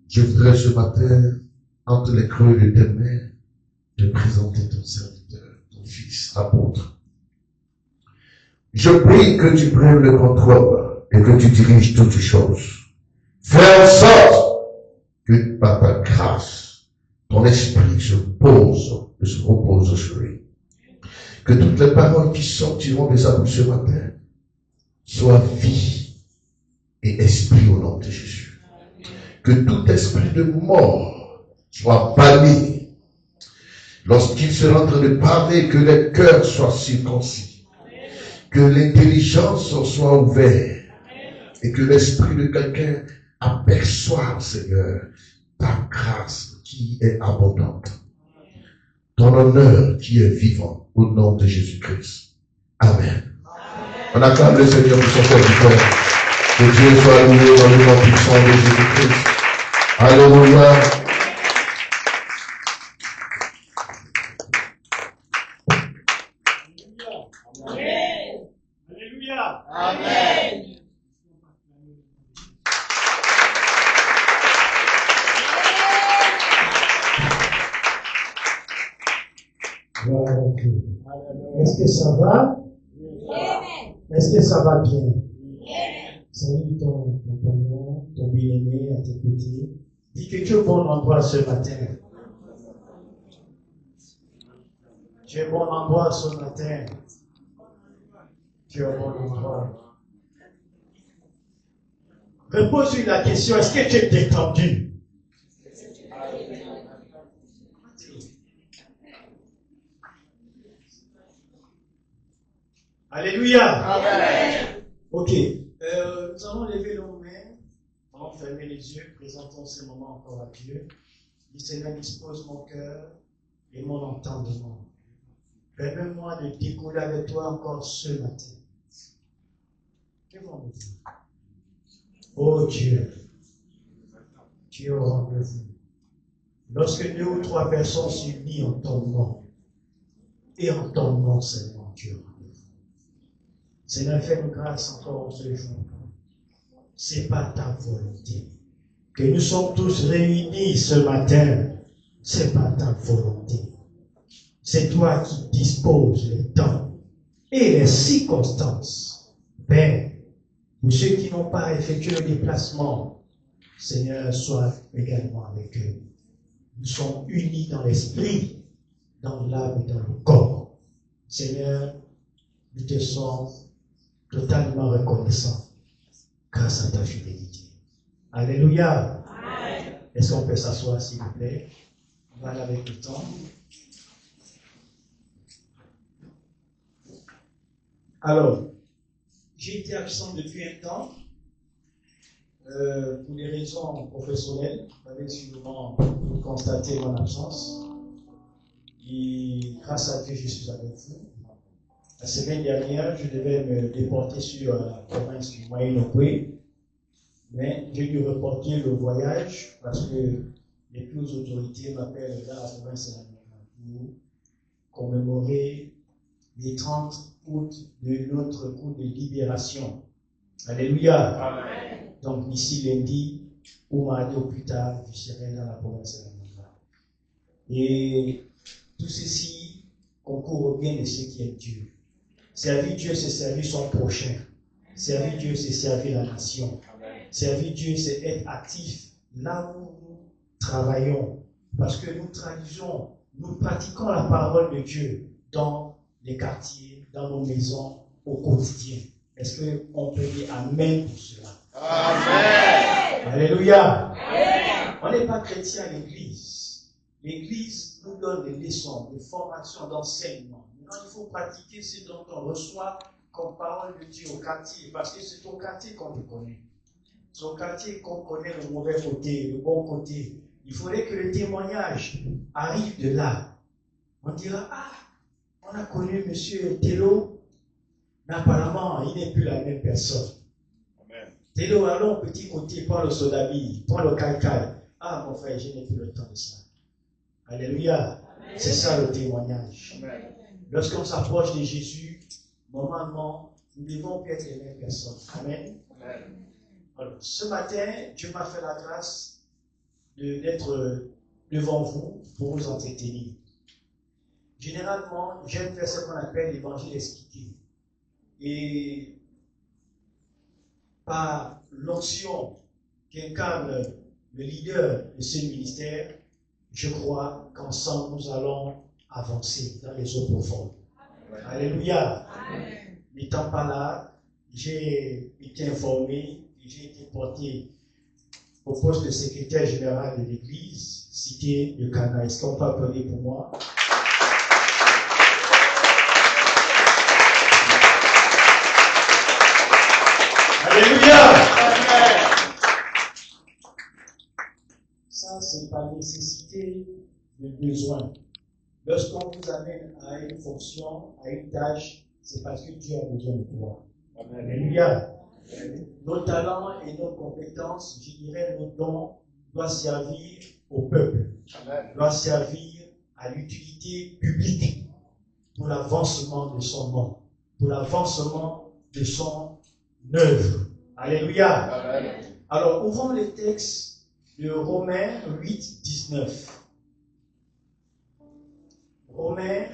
Je voudrais ce matin, entre les creux de tes mains, te présenter ton serviteur, ton fils, apôtre. Je prie que tu prennes le contrôle et que tu diriges toutes choses. Fais en sorte que par ta grâce, ton esprit se repose sur lui. Que toutes les paroles qui sortiront de sa bouche ce matin soient vie et esprit au nom de Jésus. Que tout esprit de mort soit banni. Lorsqu'il sera en train de parler, que les cœurs soient circoncis. Que l'intelligence soit ouverte. Et que l'esprit de quelqu'un aperçoive, Seigneur, ta grâce qui est abondante. Ton honneur qui est vivant au nom de Jésus-Christ. Amen. On acclame le Seigneur pour son serviteur. Que Dieu soit loué dans le nom puissant de Jésus-Christ. Alléluia. Amen. Alléluia. Amen. Est-ce que ça va? Est-ce que ça va bien? Salut ton compagnon, ton bien-aimé à tes côtés. Dis que tu es au bon endroit ce matin. Tu es au bon endroit ce matin. Tu es au bon endroit. Repose-lui la question, est-ce que tu es détendu? Alléluia. Amen. Ok. Nous allons lever nos mains, allons fermer les yeux, présentons ce moment encore à Dieu. Dis Seigneur, dispose mon cœur et mon entendement. Permets-moi de décoller avec toi encore ce matin. Que vont-nous dire? Oh Dieu, tu es au rendez-vous. Lorsque 2 ou 3 personnes s'unissent en ton nom, et en ton nom seulement, tu es au rendez-vous. Seigneur, fais-nous grâce encore ce jour. Ce n'est pas ta volonté. Que nous sommes tous réunis ce matin, ce n'est pas ta volonté. C'est toi qui disposes les temps et les circonstances. Père, pour ceux qui n'ont pas effectué le déplacement, Seigneur, sois également avec eux. Nous sommes unis dans l'esprit, dans l'âme et dans le corps. Seigneur, nous te sommes totalement reconnaissants grâce à ta fidélité. Alléluia. Amen. Est-ce qu'on peut s'asseoir, s'il vous plaît? On va aller avec le temps. Alors, j'ai été absent depuis un temps pour des raisons professionnelles. Vous avez sûrement constaté mon absence. Et grâce à Dieu, je suis avec vous. La semaine dernière, je devais me déporter sur la province du Moyen-Ogooué, mais j'ai dû reporter le voyage parce que les plus autorités m'appellent dans la province de la pour commémorer les 30 août de notre coup de libération. Alléluia. Amen. Donc d'ici lundi ou mardi ou plus tard, je serai dans la province de la Et tout ceci concourt au bien de ce qui est Dieu. Servir Dieu, c'est servir son prochain. Servir Dieu, c'est servir la nation. Servir Dieu, c'est être actif là où nous travaillons. Parce que nous traduisons, nous pratiquons la parole de Dieu dans les quartiers, dans nos maisons, au quotidien. Est-ce qu'on peut dire Amen pour cela? Amen. Alléluia. Amen. On n'est pas chrétien à l'église. L'église nous donne des leçons, des formations, d'enseignement. Maintenant, il faut pratiquer ce dont on reçoit comme parole de Dieu au quartier, parce que c'est au quartier qu'on te connaît. C'est au quartier qu'on connaît le mauvais côté, le bon côté. Il faudrait que le témoignage arrive de là. On dira, ah, on a connu M. Tello, mais apparemment, il n'est plus la même personne. Amen. Tello, allons au petit côté, prends le sodabi, prends le caille-caille. Ah, mon frère, je n'ai plus le temps de ça. Alléluia. Amen. C'est ça le témoignage. Amen. Lorsqu'on s'approche de Jésus, normalement, nous devons être les mêmes personnes. Amen. Amen. Alors, ce matin, Dieu m'a fait la grâce d'être devant vous pour vous entretenir. Généralement, j'aime faire ce qu'on appelle l'évangile expliqué. Et par l'onction qu'incarne le leader de ce ministère, je crois qu'ensemble nous allons avancer dans les eaux profondes. Alléluia. N'étant pas là, j'ai été informé et j'ai été porté au poste de secrétaire général de l'église, cité de Cana. Est-ce qu'on peut applaudir pour moi? Alléluia! Ça, c'est par nécessité de besoin. Lorsqu'on vous amène à une fonction, à une tâche, c'est parce que Dieu a besoin de toi. Alléluia! Nos talents et nos compétences, je dirais nos dons, doivent servir au peuple, doivent servir à l'utilité publique pour l'avancement de son nom, pour l'avancement de son œuvre. Alléluia. Amen. Alors, ouvrons les textes de Romains 8, 19. Romains,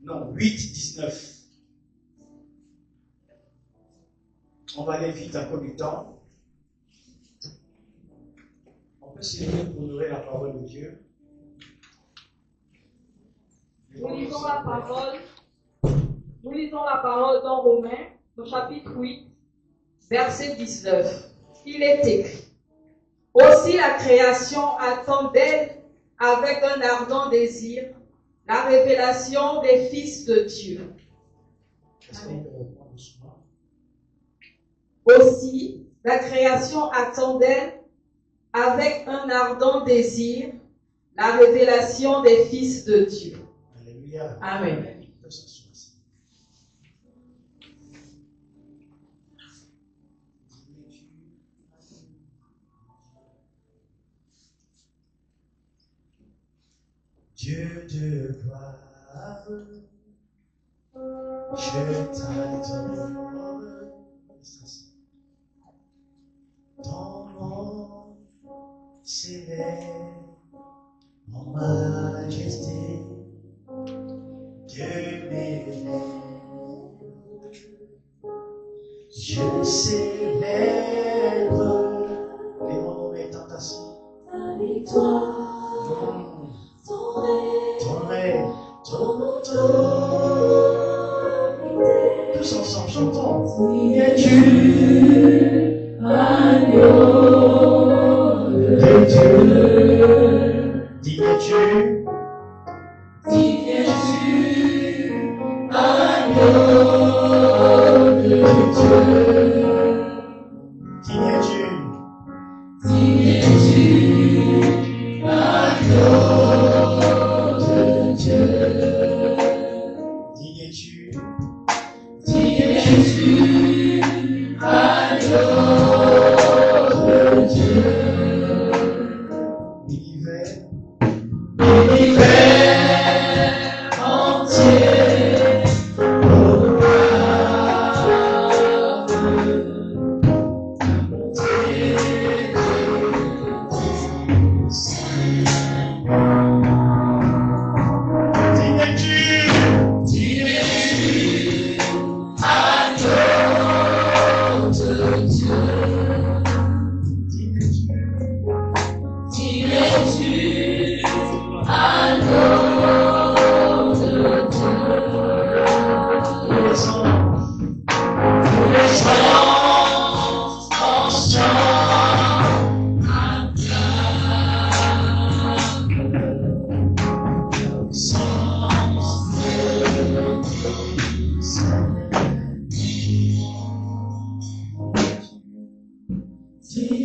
8, 19. On va aller vite à cause du temps. On peut se lever pour honorer la parole de Dieu. Nous lisons la parole dans Romains, au chapitre 8, verset 19. Il est écrit: aussi la création attend d'elle avec un ardent désir la révélation des fils de Dieu. Amen. Aussi la création attend d'elle avec un ardent désir la révélation des fils de Dieu. Alléluia. Amen. Dieu de gloire, je t'adore. Ton nom s'élève en majesté. Dieu m'élève, je célèbre les moments de tentation. Ta victoire. Ton autorité. Tous ensemble chantons. Digne es-tu, agneau de Dieu. Digne es-tu, agneau de Dieu. Digne es-tu, agneau de Dieu. Digne es-tu, agneau de Dieu. L'univers entier Dieu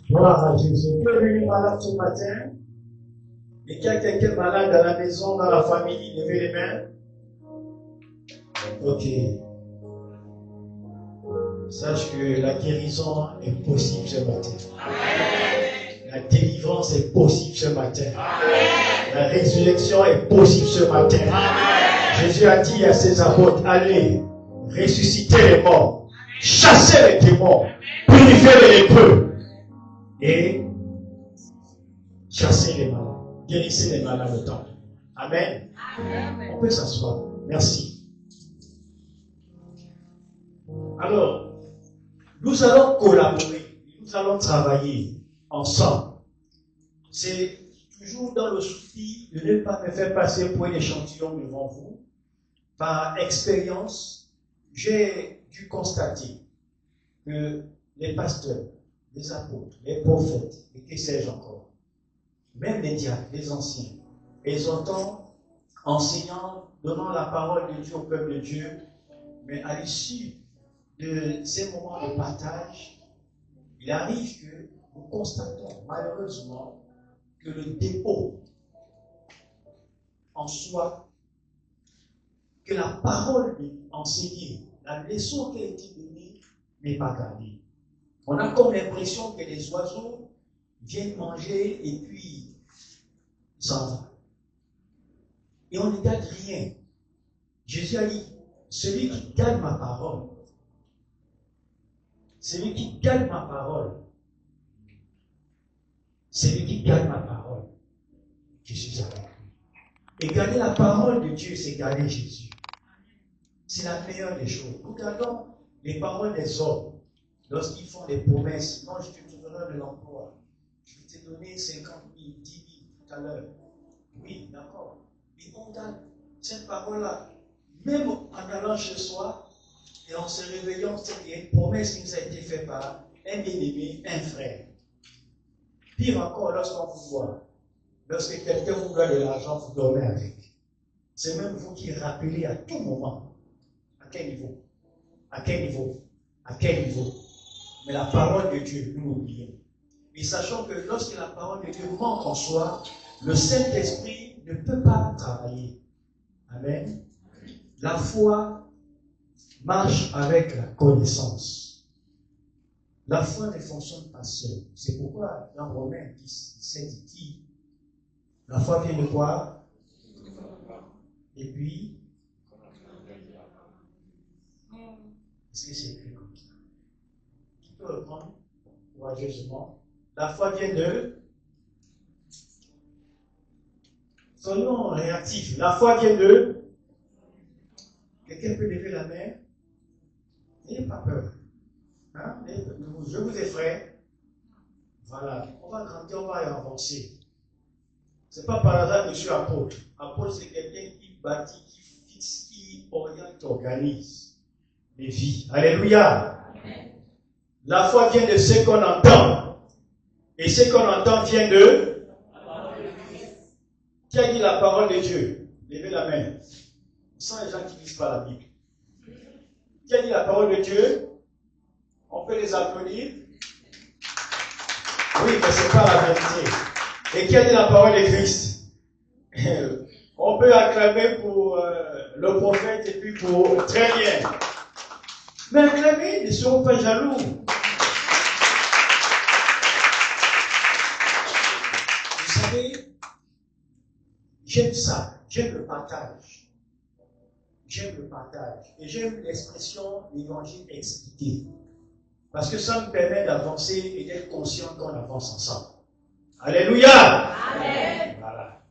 Gloire à Jésus. Bienvenue malade ce matin. Et qu'il y a quelqu'un malade dans la maison, dans la famille, levez les mains. Ok. Sache que la guérison est possible ce matin. La délivrance est possible ce matin. La résurrection est possible ce matin. Jésus a dit à ses apôtres, allez, ressuscitez les morts, chassez les démons, purifiez les lépreux et chassez les malades. Guérissez les malades au temple. Amen. On peut s'asseoir. Merci. Alors, nous allons collaborer, nous allons travailler ensemble. C'est toujours dans le souci de ne pas me faire passer pour un échantillon devant vous. Par expérience, j'ai dû constater que les pasteurs, les apôtres, les prophètes, et que sais-je encore, même les diacres, les anciens, exhortant, enseignant, donnant la parole de Dieu au peuple de Dieu, mais à l'issue de ces moments de partage, il arrive que nous constatons malheureusement que le dépôt en soi, que la parole enseignée, la leçon qui a été donnée n'est pas gardée. On a comme l'impression que les oiseaux viennent manger et puis s'en vont. Et on ne garde rien. Jésus a dit, celui qui garde ma parole, celui qui garde ma parole, celui qui garde ma parole, je suis avec lui. Et garder la parole de Dieu, c'est garder Jésus. C'est la meilleure des choses. Nous gardons les paroles des hommes lorsqu'ils font des promesses. Non, je te donnerai de l'emploi. Je vais te donner 50 000, 10 000 tout à l'heure. Oui, d'accord. Mais on garde cette parole-là. Même en allant chez soi et en se réveillant, c'est qu'il y a une promesse qui nous a été faite par un bien-aimé, un frère. Pire encore, lorsqu'on vous voit, lorsque quelqu'un vous doit de l'argent, vous dormez avec. C'est même vous qui rappelez à tout moment. À quel niveau? À quel niveau? À quel niveau? Mais la parole de Dieu, nous l'oublions. Et sachant que lorsque la parole de Dieu manque en soi, le Saint-Esprit ne peut pas travailler. Amen. La foi marche avec la connaissance. La foi ne fonctionne pas seule. C'est pourquoi dans Romains 10, 17, il dit, la foi vient de quoi? Et puis, est-ce que c'est écrit comme ça? Qui peut reprendre courageusement? La foi vient de... Soyons réactifs. La foi vient de... Quelqu'un peut lever la main? N'ayez pas peur. Hein? Je vous effraie. Voilà. On va grandir, on va avancer. Ce n'est pas par hasard que je suis apôtre. Apôtre, c'est quelqu'un qui bâtit, qui fixe, qui oriente, qui organise les vies. Alléluia. Amen. La foi vient de ce qu'on entend. Et ce qu'on entend vient de... Qui a dit la parole de Dieu? Levez la main. Sans les gens qui ne lisent pas la Bible. Qui a dit la parole de Dieu? On peut les applaudir. Oui, mais ce n'est pas la vérité. Et qui a dit la parole de Christ? On peut acclamer pour le prophète et puis pour... Très bien. Mais acclamer, ne seront pas jaloux. Vous savez, j'aime ça. J'aime le partage. J'aime le partage. Et j'aime l'expression l'évangile expliqué. Parce que ça me permet d'avancer et d'être conscient qu'on avance ensemble. Alléluia! Amen. Voilà.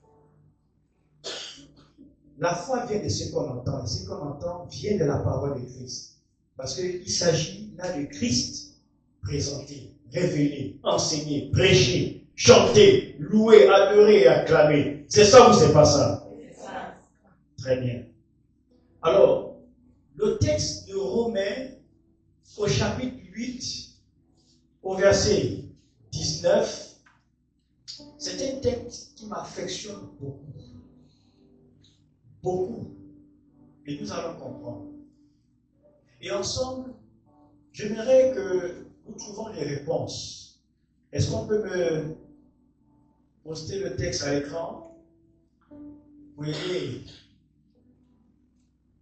La foi vient de ce qu'on entend. Et ce qu'on entend vient de la parole de Christ. Parce qu'il s'agit là de Christ présenté, révélé, enseigné, prêché, chanté, loué, adoré et acclamé. C'est ça ou c'est pas ça? C'est ça. Très bien. Alors, le texte de Romains au chapitre 8, au verset 19, c'est un texte qui m'affectionne beaucoup. Beaucoup. Et nous allons comprendre. Et ensemble, j'aimerais que nous trouvions les réponses. Est-ce qu'on peut me poster le texte à l'écran? Vous voyez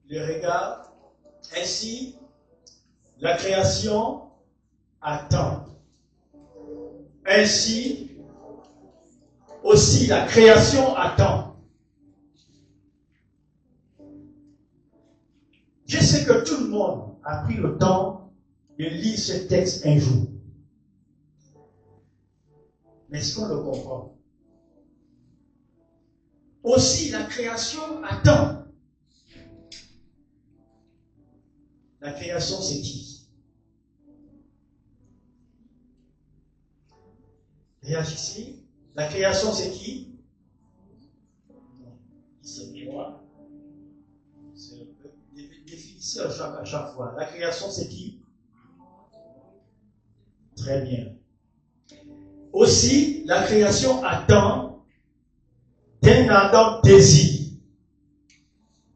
les regards. Ainsi, la création attend. Ainsi, aussi la création attend. Je sais que tout le monde a pris le temps de lire ce texte un jour. Mais est-ce qu'on le comprend? Aussi, la création attend. La création, c'est qui? Réagissez. La création, c'est qui? C'est moi. Définissez à chaque fois. La création, c'est qui? Très bien. Aussi, la création attend d'un ardent désir.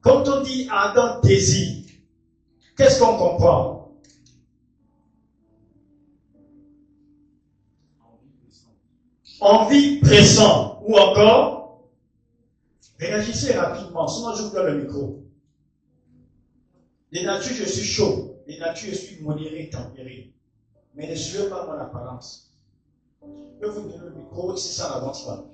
Quand on dit ardent désir, qu'est-ce qu'on comprend? Envie pressante. Ou encore, réagissez rapidement, sinon je vous donne le micro. De nature, je suis chaud. De nature, je suis modéré, tempéré. Mais ne suivez pas mon apparence. Je peux vous donner le micro si ça n'avance pas.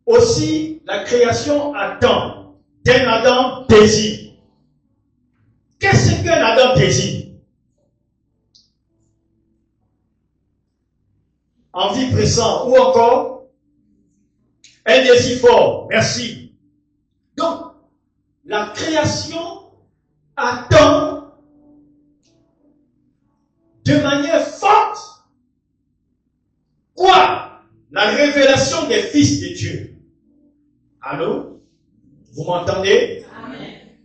Aussi, la création attend d'un ardent désir. Qu'est-ce qu'un ardent désir? Envie pressante ou encore un désir fort. Merci. Donc, la création attend de manière forte quoi? La révélation des fils de Dieu. Allô? Vous m'entendez? Amen.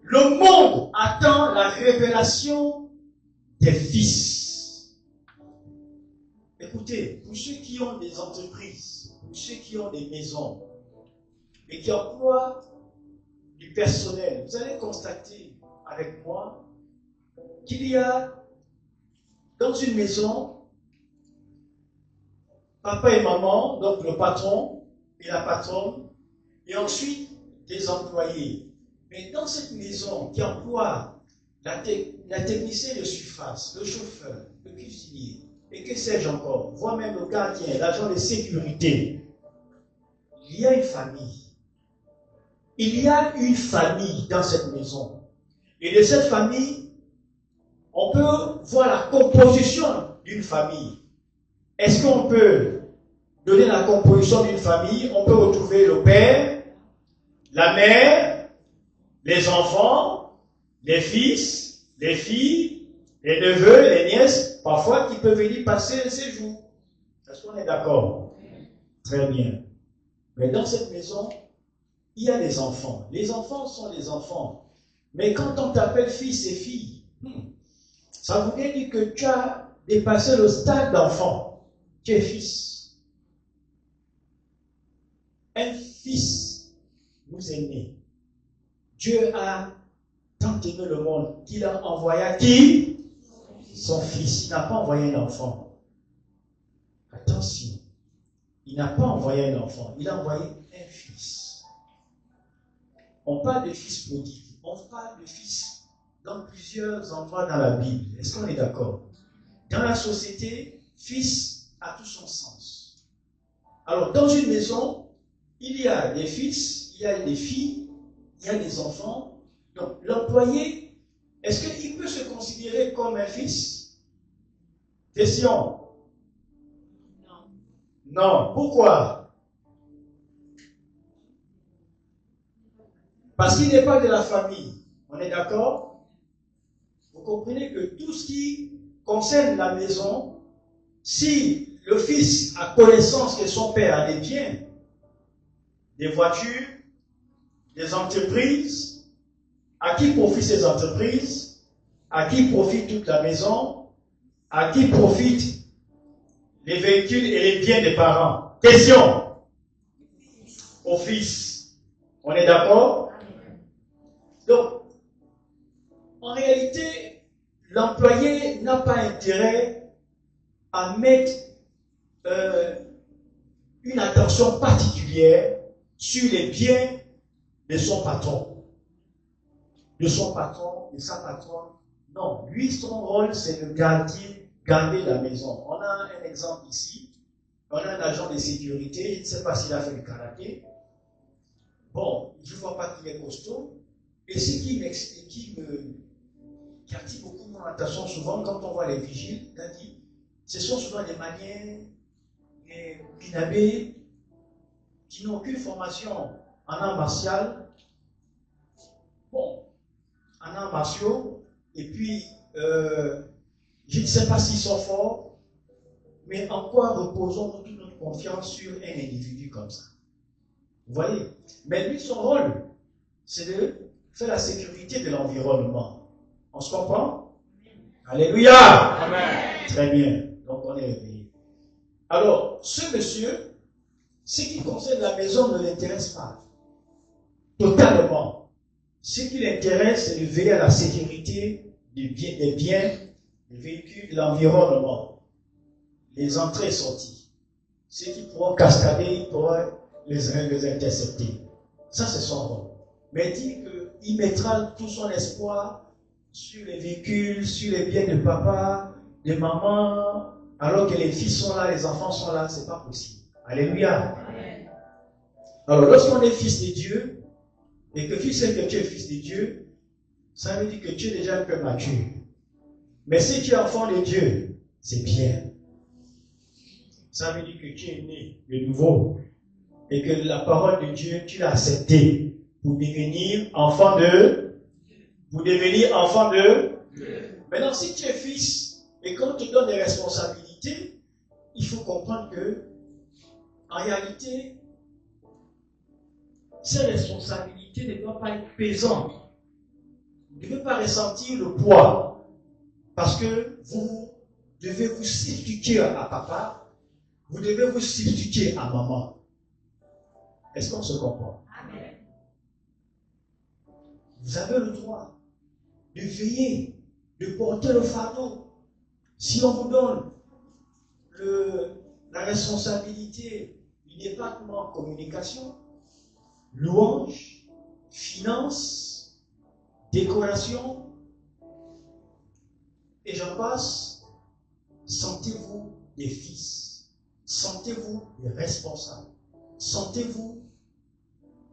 Le monde attend la révélation des fils. Écoutez, pour ceux qui ont des entreprises, pour ceux qui ont des maisons et qui emploient du personnel, vous allez constater avec moi qu'il y a dans une maison papa et maman, donc le patron et la patronne, et ensuite des employés. Mais dans cette maison qui emploie la technicienne de surface, le chauffeur, le cuisinier, et que sais-je encore, voire même le gardien, l'agent de sécurité, il y a une famille. Il y a une famille dans cette maison. Et de cette famille, on peut voir la composition d'une famille. Est-ce qu'on peut donner la composition d'une famille? On peut retrouver le père, la mère, les enfants, les fils, les filles, les neveux, les nièces, parfois qui peuvent venir passer un séjour. Est-ce qu'on est d'accord? Très bien. Mais dans cette maison, il y a des enfants. Les enfants sont des enfants. Mais quand on t'appelle fils et fille, ça voudrait dire que tu as dépassé le stade d'enfant. Tu es fils. Un fils nous est né. Dieu a tant aimé le monde qu'il a envoyé à qui? Son fils. Il n'a pas envoyé un enfant. il n'a pas envoyé un enfant, il a envoyé un fils. On parle de fils prodigue, on parle de fils dans plusieurs endroits dans la Bible. Est-ce qu'on est d'accord? Dans la société, fils a tout son sens. Alors, dans une maison, il y a des fils, il y a des filles, il y a des enfants. Donc, l'employé, est-ce qu'il peut se considérer comme un fils? Question. Non. Pourquoi? Parce qu'il n'est pas de la famille. On est d'accord? Vous comprenez que tout ce qui concerne la maison, si le fils a connaissance que son père a des biens, des voitures, des entreprises, à qui profitent ces entreprises, à qui profite toute la maison, à qui profitent les véhicules et les biens des parents. Question. Au fils. On est d'accord? Donc, en réalité, l'employé n'a pas intérêt à mettre une attention particulière sur les biens de son patron. De son patron, de sa patronne. Non, lui, son rôle, c'est de garder la maison. On a un exemple ici. On a un agent de sécurité, je ne sais pas s'il a fait le karaté. Bon, je ne vois pas qu'il est costaud. Et ce qui attire beaucoup mon attention souvent quand on voit les vigiles, ce sont souvent des manières, des pinabés qui n'ont aucune formation en art martial, bon, en arts martiaux, et puis je ne sais pas s'ils sont forts, mais en quoi reposons-nous toute notre confiance sur un individu comme ça? Vous voyez? Mais lui, son rôle, c'est de faire la sécurité de l'environnement. On se comprend? Alléluia! Amen. Très bien. Donc on est réveillé. Alors, ce monsieur, ce qui concerne la maison ne l'intéresse pas. Totalement. Ce qui l'intéresse, c'est de veiller à la sécurité des biens, des véhicules, de l'environnement. Les entrées et sorties. Ceux qui pourront cascader, ils pourront les intercepter. Ça, c'est son rôle. Mais il dit qu'il mettra tout son espoir sur les véhicules, sur les biens de papa, de maman, alors que les fils sont là, les enfants sont là, c'est pas possible. Alléluia. Amen. Alors, lorsqu'on est fils de Dieu, et que tu sais que tu es fils de Dieu, ça veut dire que tu es déjà un peu mature. Mais si tu es enfant de Dieu, c'est bien. Ça veut dire que tu es né de nouveau. Et que la parole de Dieu, tu l'as acceptée pour devenir enfant de Dieu. Maintenant, si tu es fils et qu'on te donne des responsabilités, il faut comprendre que, en réalité, ces responsabilités ne doivent pas être pesantes. Vous ne devez pas ressentir le poids. Parce que vous devez vous substituer à papa, vous devez vous substituer à maman. Est-ce qu'on se comprend? Amen. Vous avez le droit de veiller, de porter le fardeau. Si on vous donne la responsabilité du département communication, louange, finance, décoration, et j'en passe, sentez-vous des fils, sentez-vous des responsables, sentez-vous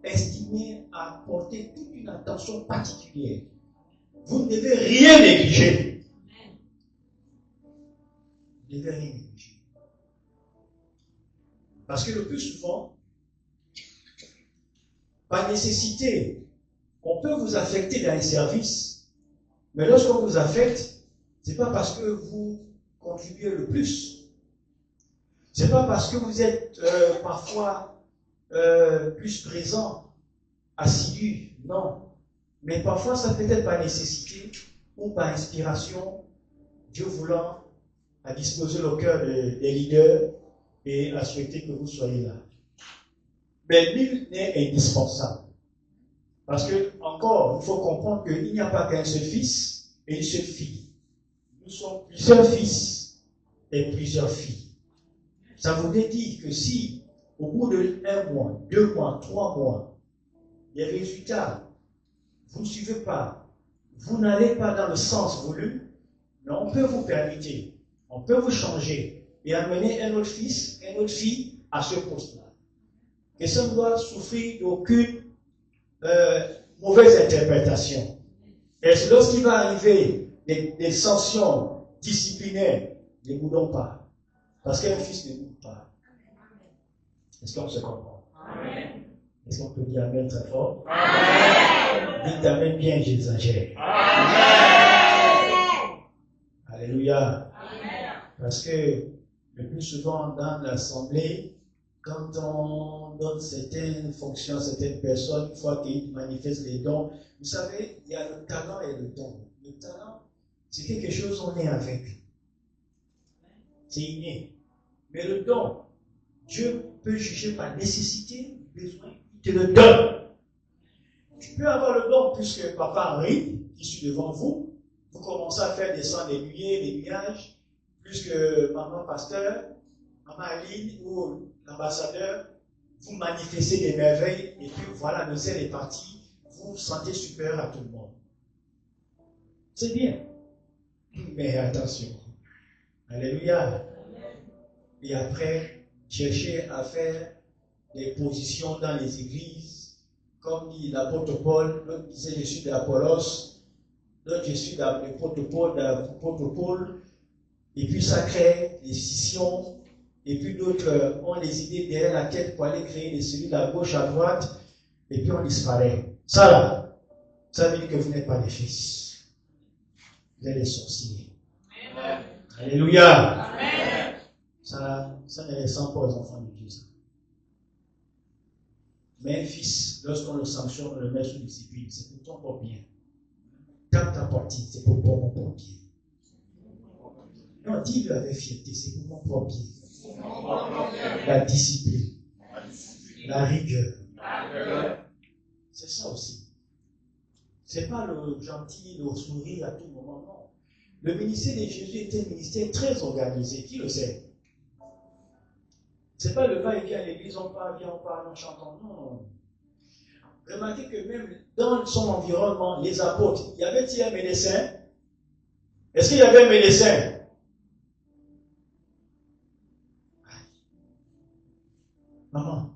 estimé à porter toute une attention particulière. Vous ne devez rien négliger. Vous ne devez rien négliger. Parce que le plus souvent, par nécessité, on peut vous affecter dans les services, mais lorsqu'on vous affecte, ce n'est pas parce que vous contribuez le plus. Ce n'est pas parce que vous êtes parfois plus présent, assidu, non. Mais parfois, ça peut être par nécessité ou par inspiration, Dieu voulant à disposer le cœur des leaders et à souhaiter que vous soyez là. Mais nul n'est indispensable. Parce que, encore, il faut comprendre qu'il n'y a pas qu'un seul fils et une seule fille. Nous sommes plusieurs fils et plusieurs filles. Ça voudrait dire que si, au bout de 1 mois, 2 mois, 3 mois, les résultats, vous ne suivez pas, vous n'allez pas dans le sens voulu, mais on peut vous permettre, on peut vous changer et amener un autre fils, une autre fille à ce poste-là. Et ça ne doit souffrir d'aucune mauvaise interprétation. Et lorsqu'il va arriver des sanctions disciplinaires, ne boudons pas. Parce qu'un fils ne boude pas. Est-ce qu'on se comprend? Amen. Est-ce qu'on peut dire Amen très fort? Amen. Dites Amen bien, j'exagère. Amen. Alléluia. Amen. Parce que le plus souvent dans l'assemblée, quand on donne certaines fonctions à certaines personnes, une fois qu'ils manifestent les dons, vous savez, il y a le talent et le don. Le talent, c'est quelque chose qu'on est avec. C'est inné. Mais le don, Dieu peut juger par nécessité, besoin, il te le donne. Tu peux avoir le don puisque Papa Henri, qui suis devant vous, vous commencez à faire descendre les nuées, les nuages, plus que Maman Pasteur, Maman Aline ou l'ambassadeur, vous manifestez des merveilles et puis voilà, le zèle est parti, vous vous sentez supérieur à tout le monde. C'est bien. Mais attention. Alléluia. Et après, chercher à faire des positions dans les églises, comme dit l'apôtre Paul, l'autre disait je suis d'Apollos, l'autre je suis d'apôtre Paul, et puis ça crée des scissions, et puis d'autres ont les idées derrière la tête pour aller créer des cellules à gauche, à droite, et puis on disparaît. Ça là, ça veut dire que vous n'êtes pas des fils. Vous êtes des sorciers. Amen. Alléluia. Amen. Ça ne ressemble pas aux enfants de Dieu. Ça. Mais un fils, lorsqu'on le sanctionne, on le met sous discipline, c'est pour ton propre bien. Tape ta partie, c'est pour mon propre bien. Non, dis-le avec fierté, c'est pour mon propre bien. La discipline, la rigueur. C'est ça aussi. C'est pas le gentil, le sourire à tout moment, non. Le ministère de Jésus était un ministère très organisé, qui le sait? C'est pas le va-et-vient à l'église, on parle, on chante, non. Remarquez que même dans son environnement, les apôtres, y avait-il un médecin? Est-ce qu'il y avait un médecin? Maman,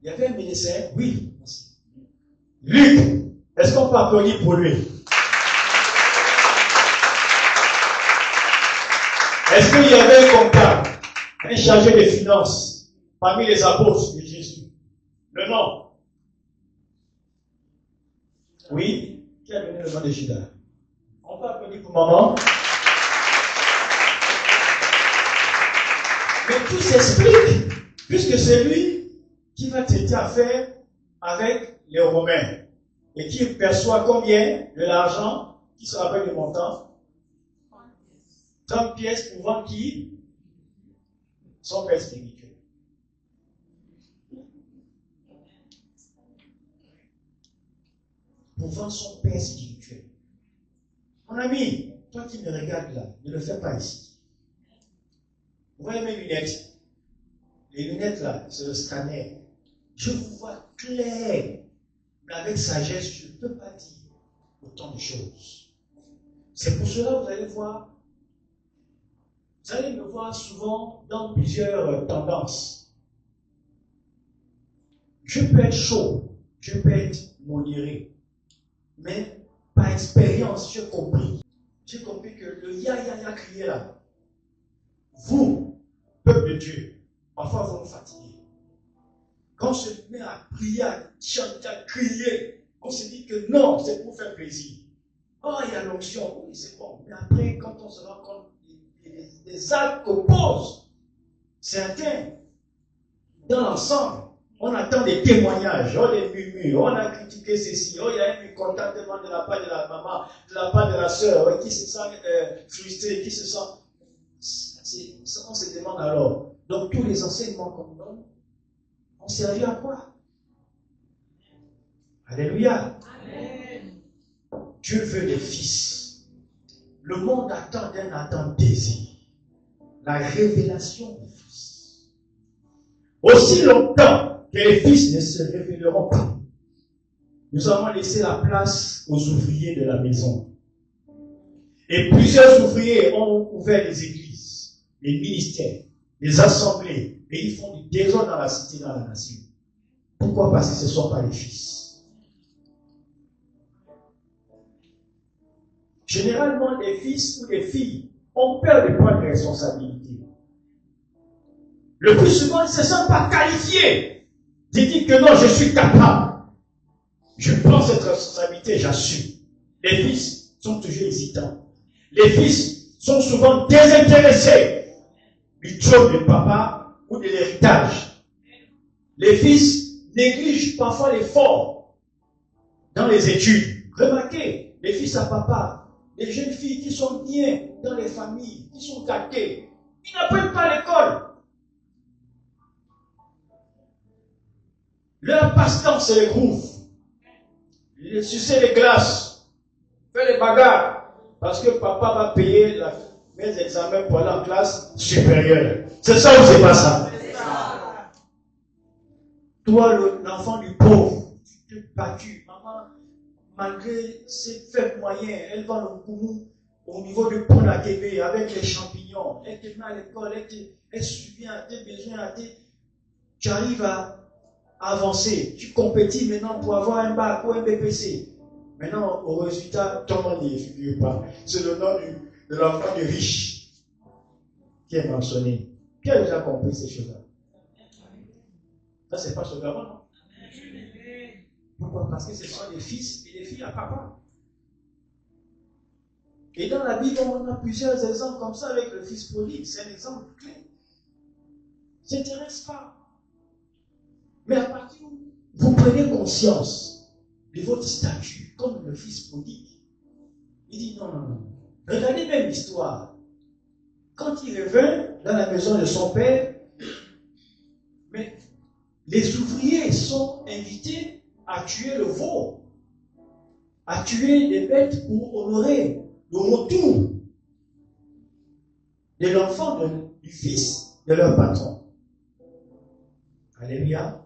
il y avait un médecin? Oui. Luc, est-ce qu'on peut applaudir pour lui? Est-ce qu'il y avait un comptable, un chargé des finances parmi les apôtres de Jésus? Le nom? Oui? Qui a donné le nom de Judas? On peut applaudir pour maman? Mais tout s'explique, puisque c'est lui qui va traiter affaire avec les Romains et qui perçoit combien de l'argent, qui se rappelle le montant? 30 pièces pour vendre qui? Son père spirituel. Pour vendre son père spirituel. Mon ami, toi qui me regardes là, ne le fais pas ici. Vous voyez mes lunettes? Les lunettes là, c'est le scanner. Je vous vois clair, mais avec sagesse, je ne peux pas dire autant de choses. C'est pour cela que vous allez voir, vous allez me voir souvent dans plusieurs tendances. Je peux être chaud, je peux être modéré, mais par expérience, j'ai compris que le ya crié là, vous, peuple de Dieu, parfois vous me fatiguez. Quand on se met à prier, à chanter, à crier, on se dit que non, c'est pour faire plaisir. Oh, il y a l'onction, oui, c'est bon. Mais après, quand on se rend compte des actes qu'opposent certains dans l'ensemble, on attend des témoignages, oh, des murmures, on a critiqué ceci, oh, il y a un mécontentement de la part de la maman, de la part de la sœur, qui se sent frustré, qui se sent... On se demande alors, donc tous les enseignements qu'on donne, ont servi à quoi? Alléluia. Amen. Dieu veut des fils. Le monde attend d'un ardent désir. la révélation des fils. Aussi longtemps que les fils ne se révéleront pas, nous avons laissé la place aux ouvriers de la maison. Et plusieurs ouvriers ont ouvert les églises, les ministères, les assemblées, et ils font du désordre dans la cité, dans la nation. Pourquoi? Parce que ce ne sont pas les fils. Généralement, les fils ou les filles ont peur de prendre des responsabilités. Le plus souvent, ils ne se sentent pas qualifiés. Ils disent que non, je suis capable. Je prends cette responsabilité, j'assume. Les fils sont toujours hésitants. Les fils sont souvent désintéressés du trône de papa ou de l'héritage. Les fils négligent parfois l'effort dans les études. Remarquez, les fils à papa, les jeunes filles qui sont bien dans les familles, qui sont gâtées, ils n'apprennent pas à l'école. Leur passe-temps, c'est les groove. Sucer les glaces, faire les bagarres, parce que papa va payer mes examens pour aller en classe supérieure. C'est ça ou c'est pas ça? C'est ça. Toi, l'enfant du pauvre, tu t'es battu. Maman, malgré ses faibles moyens, elle va le gourou au niveau du pont à Québec avec les champignons. Elle te met à l'école, elle subvient à tes besoins, tu arrives à avancer. Tu compétis maintenant pour avoir un bac ou un BPC. Maintenant, au résultat, ton nom n'y figure pas. C'est le nom de l'enfant du riche qui est mentionné. Qui a déjà compris ces choses-là? Ça, c'est pas ce gamin, non? Pourquoi? Parce que ce sont des fils et des filles à papa. Et dans la Bible, on a plusieurs exemples comme ça avec le fils prodigue. C'est un exemple clé. Ne s'intéresse pas. Mais à partir où vous prenez conscience de votre statut, comme le fils prodigue, il dit non, non, non. Regardez même l'histoire. Quand il revint dans la maison de son père, mais les ouvriers sont invités à tuer le veau, à tuer des bêtes pour honorer le retour de l'enfant du fils de leur patron. Alléluia.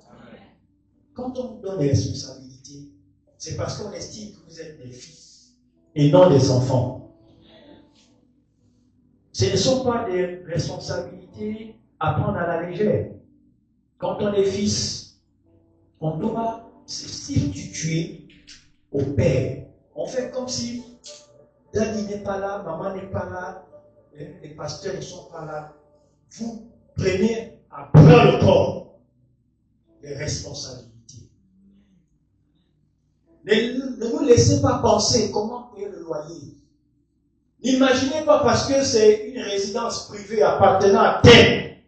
Quand on vous donne des responsabilités, c'est parce qu'on estime que vous êtes des fils et non des enfants. Ce ne sont pas des responsabilités à prendre à la légère. Quand on est fils, on doit se substituer au père. On fait comme si daddy n'est pas là, maman n'est pas là, les pasteurs ne sont pas là. Vous prenez à bras le corps les responsabilités. Ne nous laissez pas penser comment payer le loyer. N'imaginez pas parce que c'est une résidence privée appartenant à tel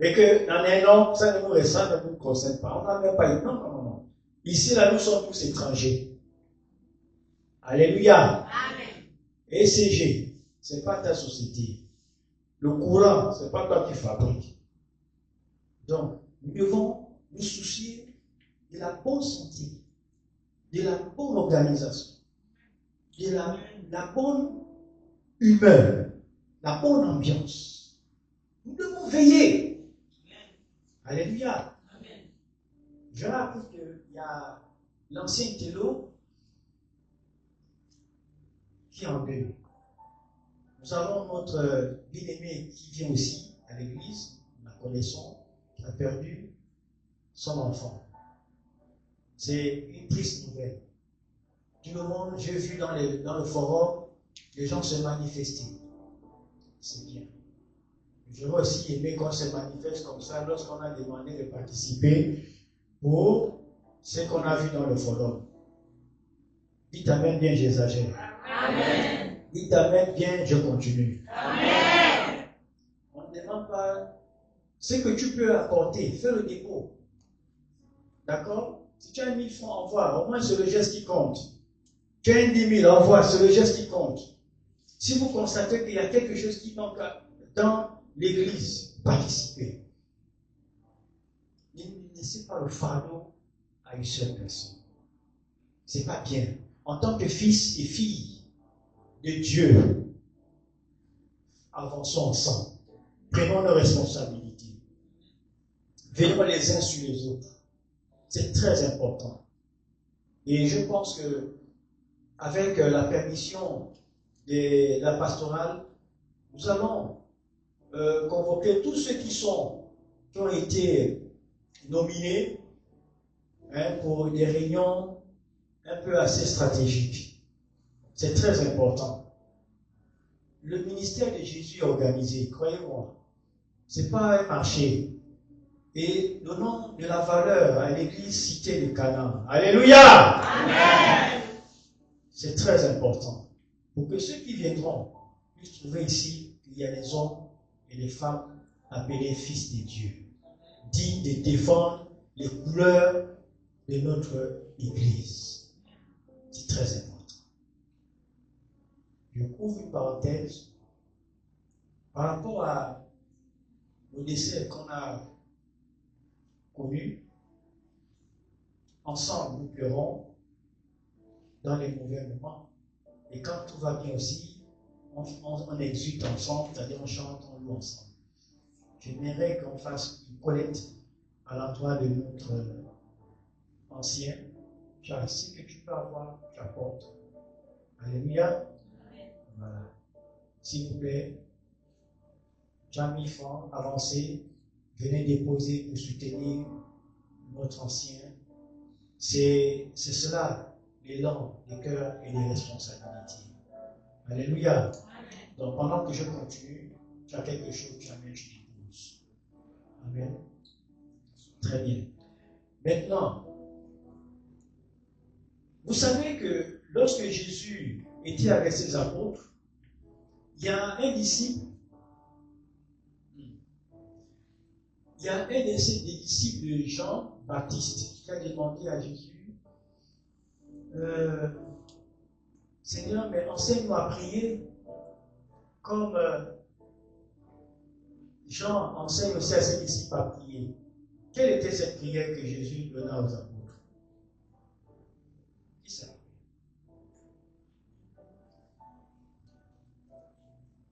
et que dans un an, ça ne nous concerne pas. On n'a même pas eu. Non, non, non, non. Ici, là, nous sommes tous étrangers. Alléluia. Amen. ECG, ce n'est pas ta société. Le courant, ce n'est pas toi qui fabriques. Donc, nous devons nous soucier de la bonne santé, de la bonne organisation, de la bonne humeur, la bonne ambiance. Nous devons veiller. Alléluia. Amen. Je rappelle qu'il y a l'ancien télo qui est en deuil. Nous avons notre bien-aimé qui vient aussi à l'église, nous la connaissons, qui a perdu son enfant. C'est une triste nouvelle. Tout le monde, j'ai vu dans le forum, les gens se manifester. C'est bien. J'aurais aussi aimé qu'on se manifeste comme ça lorsqu'on a demandé de participer pour ce qu'on a vu dans le forum. Dites Amen bien, j'exagère. Amen. Dites Amen bien, je continue. Amen. On ne demande pas ce que tu peux apporter, fais le dépôt. D'accord? Si tu as 1000 francs, envoie. Au moins, c'est le geste qui compte. Tu as 10 000, envoie. C'est le geste qui compte. Si vous constatez qu'il y a quelque chose qui manque dans l'église, participez. Ne laissez pas le fardeau à une seule personne. C'est pas bien. En tant que fils et fille de Dieu, avançons ensemble. Prenons nos responsabilités. Veillons les uns sur les autres. C'est très important. Et je pense que avec la permission de la pastorale, nous allons convoquer tous ceux qui ont été nominés pour des réunions un peu assez stratégiques. C'est très important. Le ministère de Jésus est organisé, croyez-moi. Ce n'est pas un marché. Et donnons de la valeur à l'église cité de Canaan. Alléluia! Amen! C'est très important. Pour que ceux qui viendront puissent trouver ici qu'il y a des hommes et des femmes appelés fils de Dieu, dignes de défendre les couleurs de notre église. C'est très important. Je ouvre une parenthèse par rapport au décès qu'on a connu. Ensemble, nous pleurons dans les mauvais moments. Et quand tout va bien aussi, on exulte ensemble, c'est-à-dire on chante, on loue ensemble. J'aimerais qu'on fasse une collecte à l'endroit de notre ancien. Charles, si que tu peux avoir, tu apportes. Alléluia. Voilà. S'il vous plaît, Jamie Franc, avancez, venez déposer pour soutenir notre ancien. C'est cela, l'élan, les cœurs et les responsabilités. Alléluia. Donc pendant que je continue, tu as quelque chose, tu amènes, tu déposes. Amen. Très bien. Maintenant, vous savez que lorsque Jésus était avec ses apôtres, il y a un disciple, il y a un de ses disciples de Jean-Baptiste qui a demandé à Jésus, Seigneur, mais enseigne-moi à prier comme Jean enseigne aussi à ses disciples à prier. Quelle était cette prière que Jésus donna aux apôtres? Qui ça?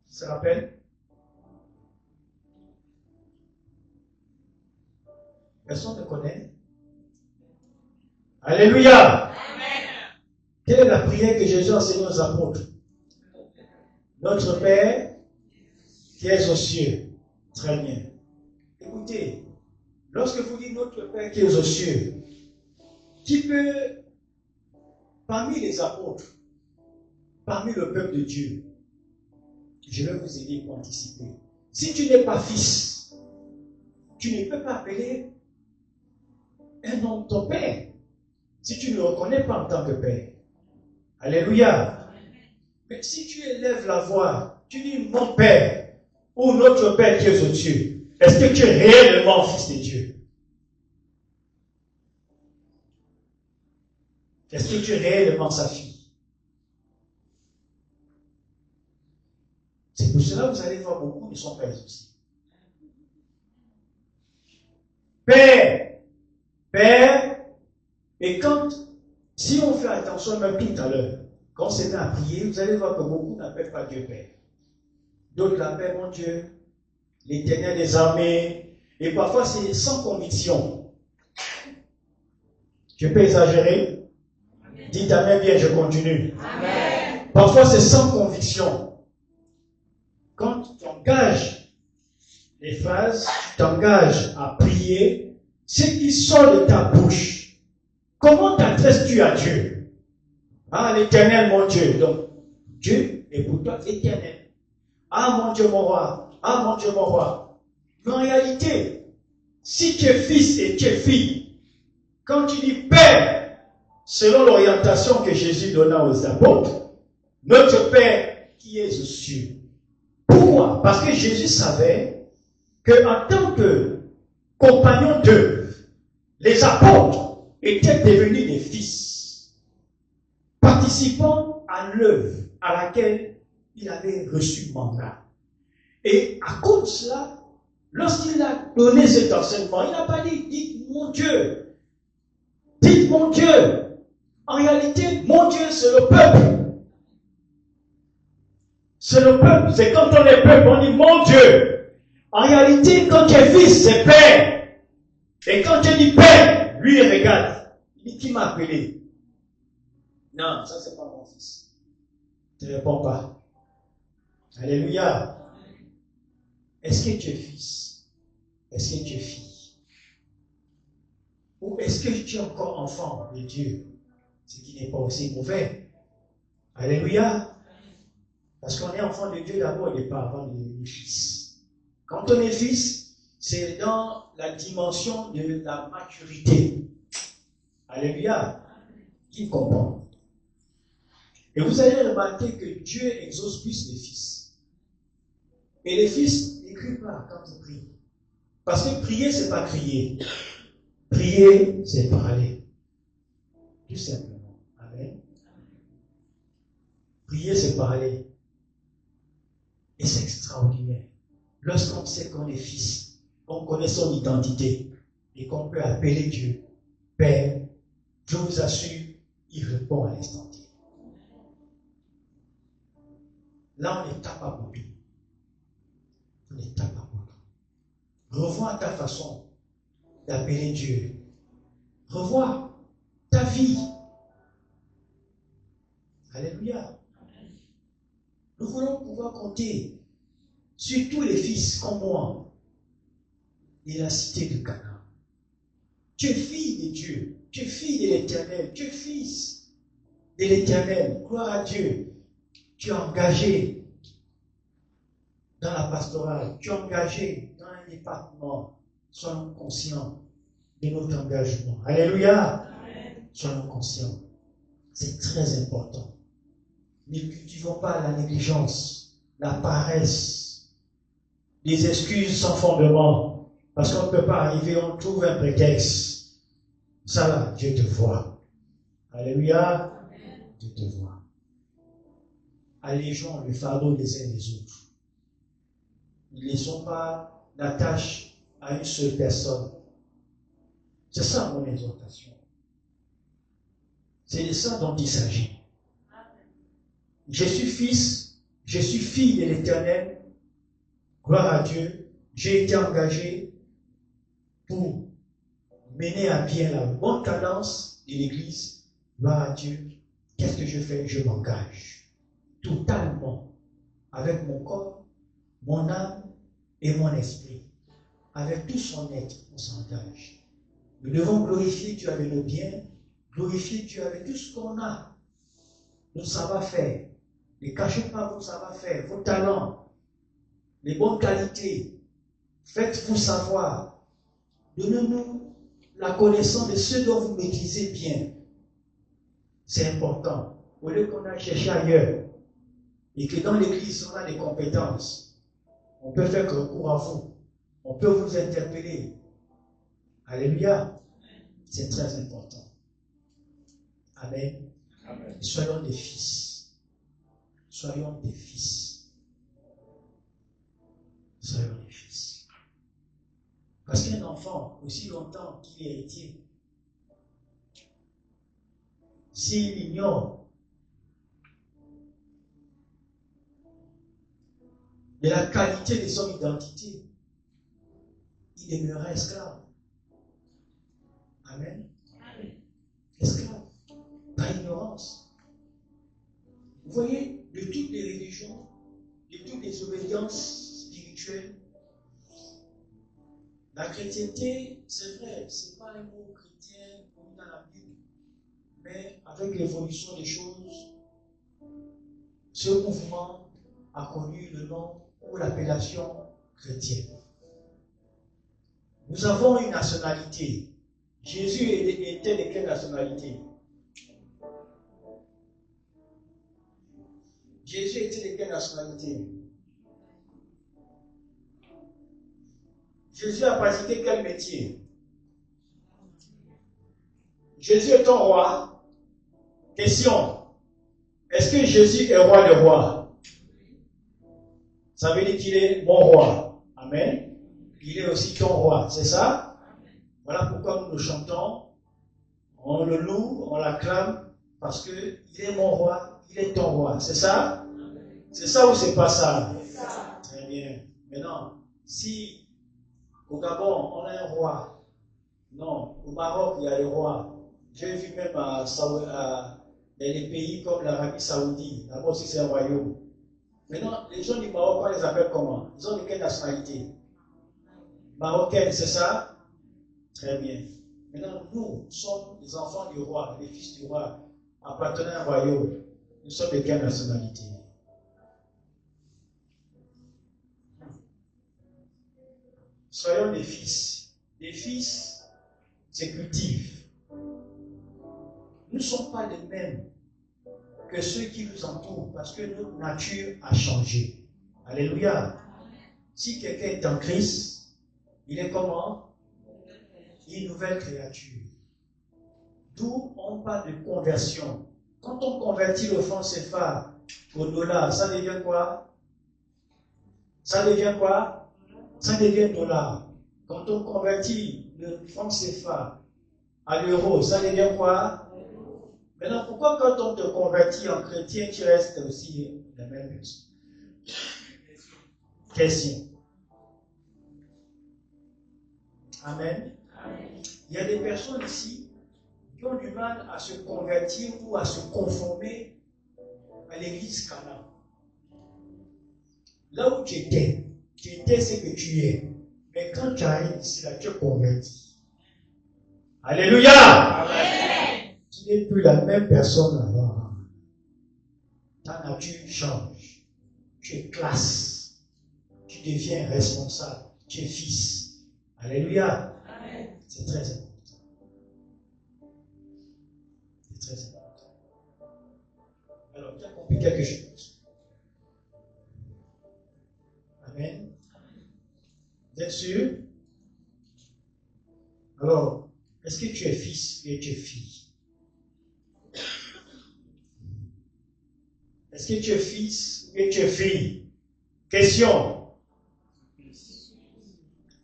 Qui se rappelle? Personne ne connaît? Alléluia! Amen. Quelle est la prière que Jésus a enseignée aux apôtres? Notre Père qui est aux cieux. Très bien. Écoutez, lorsque vous dites notre Père qui est aux cieux, qui peut, parmi les apôtres, parmi le peuple de Dieu, je vais vous aider pour anticiper. Si tu n'es pas fils, tu ne peux pas appeler un homme ton père, si tu ne le reconnais pas en tant que père. Alléluia. Mais si tu élèves la voix, tu dis mon père ou notre Père qui est aux cieux, est-ce que tu es réellement fils de Dieu? Est-ce que tu es réellement sa fille? C'est pour cela que vous allez voir beaucoup de son père aussi. Père, Père, et si on fait attention même tout à l'heure, quand c'est à prier, vous allez voir que beaucoup n'appellent pas Dieu Père. D'autres l'appellent mon Dieu, l'Éternel des armées, et parfois c'est sans conviction. Je peux exagérer? Dites Amen bien, je continue. Amen. Parfois c'est sans conviction. Quand tu engages les phrases, tu t'engages à prier, ce qui sort de ta bouche, comment t'adresses-tu à Dieu? Ah, l'Éternel, mon Dieu. Donc, Dieu est pour toi éternel. Ah, mon Dieu, mon roi. Ah, mon Dieu, mon roi. Mais en réalité, si tu es fils et tu es fille, quand tu dis Père, selon l'orientation que Jésus donna aux apôtres, notre Père qui est aux cieux. Pourquoi? Parce que Jésus savait qu'en tant que compagnon d'œuvre, les apôtres étaient devenus des fils, participant à l'œuvre à laquelle il avait reçu mandat. Et à cause de cela, lorsqu'il a donné cet enseignement, il n'a pas dit, dites mon Dieu, dites mon Dieu. En réalité, mon Dieu, c'est le peuple. C'est le peuple. C'est quand on est peuple, on dit mon Dieu. En réalité, quand tu es fils, c'est père. Et quand tu dis père, lui, il regarde. Il dit, qui m'a appelé? Non, ça, c'est pas mon fils. Tu ne réponds pas. Alléluia. Est-ce que tu es fils? Est-ce que tu es fille? Ou est-ce que tu es encore enfant de Dieu? Ce qui n'est pas aussi mauvais. Alléluia. Parce qu'on est enfant de Dieu d'abord au départ, avant de fils. Quand on est fils, c'est dans la dimension de la maturité. Alléluia. Qui comprend? Et vous allez remarquer que Dieu exauce plus les fils. Et les fils ne crient pas quand ils prient. Parce que prier, c'est pas crier. Prier, c'est parler. Tout simplement. Amen. Prier, c'est parler. Et c'est extraordinaire. Lorsqu'on sait qu'on est fils, on connaît son identité et qu'on peut appeler Dieu Père, je vous assure, il répond à l'instant T. Là, on ne tape pas pour lui. On ne tape pas pour lui. Revois ta façon d'appeler Dieu. Revois ta vie. Alléluia. Nous voulons pouvoir compter sur tous les fils comme moi de la cité de Canaan. Tu es fille de Dieu. Tu es fille de l'Éternel. Tu es fils de l'Éternel. Gloire à Dieu. Tu es engagé dans la pastorale. Tu es engagé dans un département. Soyons conscients de notre engagement. Alléluia. Soyons conscients. C'est très important. Ne cultivons pas la négligence, la paresse, les excuses sans fondement. Parce qu'on ne peut pas arriver, on trouve un prétexte. Ça là, Dieu te voit. Alléluia. Dieu te voit. Allégeons le fardeau des uns des autres. Ne laissons pas la tâche à une seule personne. C'est ça mon exhortation. C'est de ça dont il s'agit. Je suis fils, je suis fille de l'Éternel. Gloire à Dieu. J'ai été engagé pour mener à bien la bonne cadence de l'Église. Gloire à Dieu. Qu'est-ce que je fais? Je m'engage totalement avec mon corps, mon âme et mon esprit. Avec tout son être, on s'engage. Nous devons glorifier Dieu avec nos biens, glorifier Dieu avec tout ce qu'on a, nos savoir-faire. Ne cachez pas vos savoir-faire, vos talents, les bonnes qualités. Faites-vous savoir. Donnez-nous la connaissance de ce dont vous maîtrisez bien. C'est important. Au lieu qu'on a cherché ailleurs et que dans l'église, on a des compétences, on peut faire recours à vous. On peut vous interpeller. Alléluia. C'est très important. Amen. Amen. Soyons des fils. Soyons des fils. Soyons des fils. Parce qu'un enfant, aussi longtemps qu'il est héritier, s'il ignore de la qualité de son identité, il demeurera esclave. Amen. Amen. Esclave. Par ignorance. Vous voyez, de toutes les religions, de toutes les obédiences spirituelles, la chrétienté, c'est vrai, c'est pas un mot chrétien comme dans la Bible, mais avec l'évolution des choses, ce mouvement a connu le nom ou l'appellation chrétienne. Nous avons une nationalité. Jésus était de quelle nationalité? Jésus était de quelle nationalité? Jésus a pratiqué quel métier? Jésus est un roi. Question. Est-ce que Jésus est roi des rois? Ça veut dire qu'il est mon roi. Amen. Il est aussi ton roi. C'est ça? Voilà pourquoi nous le chantons. On le loue, on l'acclame. Parce qu'il est mon roi, il est ton roi. C'est ça? C'est ça ou c'est pas ça? Très bien. Maintenant, Si au Gabon, on a un roi, non, au Maroc, il y a le roi. J'ai vu même dans les pays comme l'Arabie Saoudite, là-bas aussi c'est un royaume. Maintenant, les gens du Maroc, on les appelle comment? Ils ont de quelle nationalité? Marocaine, c'est ça? Très bien. Maintenant, nous sommes les enfants du roi, les fils du roi, appartenant à un royaume. Nous sommes de quelle nationalité? Soyons des fils. Des fils, c'est cultive. Nous ne sommes pas les mêmes que ceux qui nous entourent parce que notre nature a changé. Alléluia. Si quelqu'un est en Christ, il est comment? Une nouvelle créature. D'où on parle de conversion. Quand on convertit le franc CFA au dollar, ça devient quoi? Ça devient quoi? Ça devient dollar. Quand on convertit le franc CFA à l'euro, ça devient quoi? Maintenant, pourquoi quand on te convertit en chrétien, tu restes aussi la même personne? Question. Amen. Il y a des personnes ici qui ont du mal à se convertir ou à se conformer à l'église Cana. Là où tu étais ce que tu es. Mais quand tu arrives ici, là, tu es converti. Alléluia! Amen. Tu n'es plus la même personne avant. Ta nature change. Tu es classe. Tu deviens responsable. Tu es fils. Alléluia. Amen. C'est très important. C'est très important. Alors, tu as compris quelque chose. Amen. Vous êtes sûr? Alors, est-ce que tu es fils et tu es fille? Est-ce que tu es fils ou tu es fille? Question.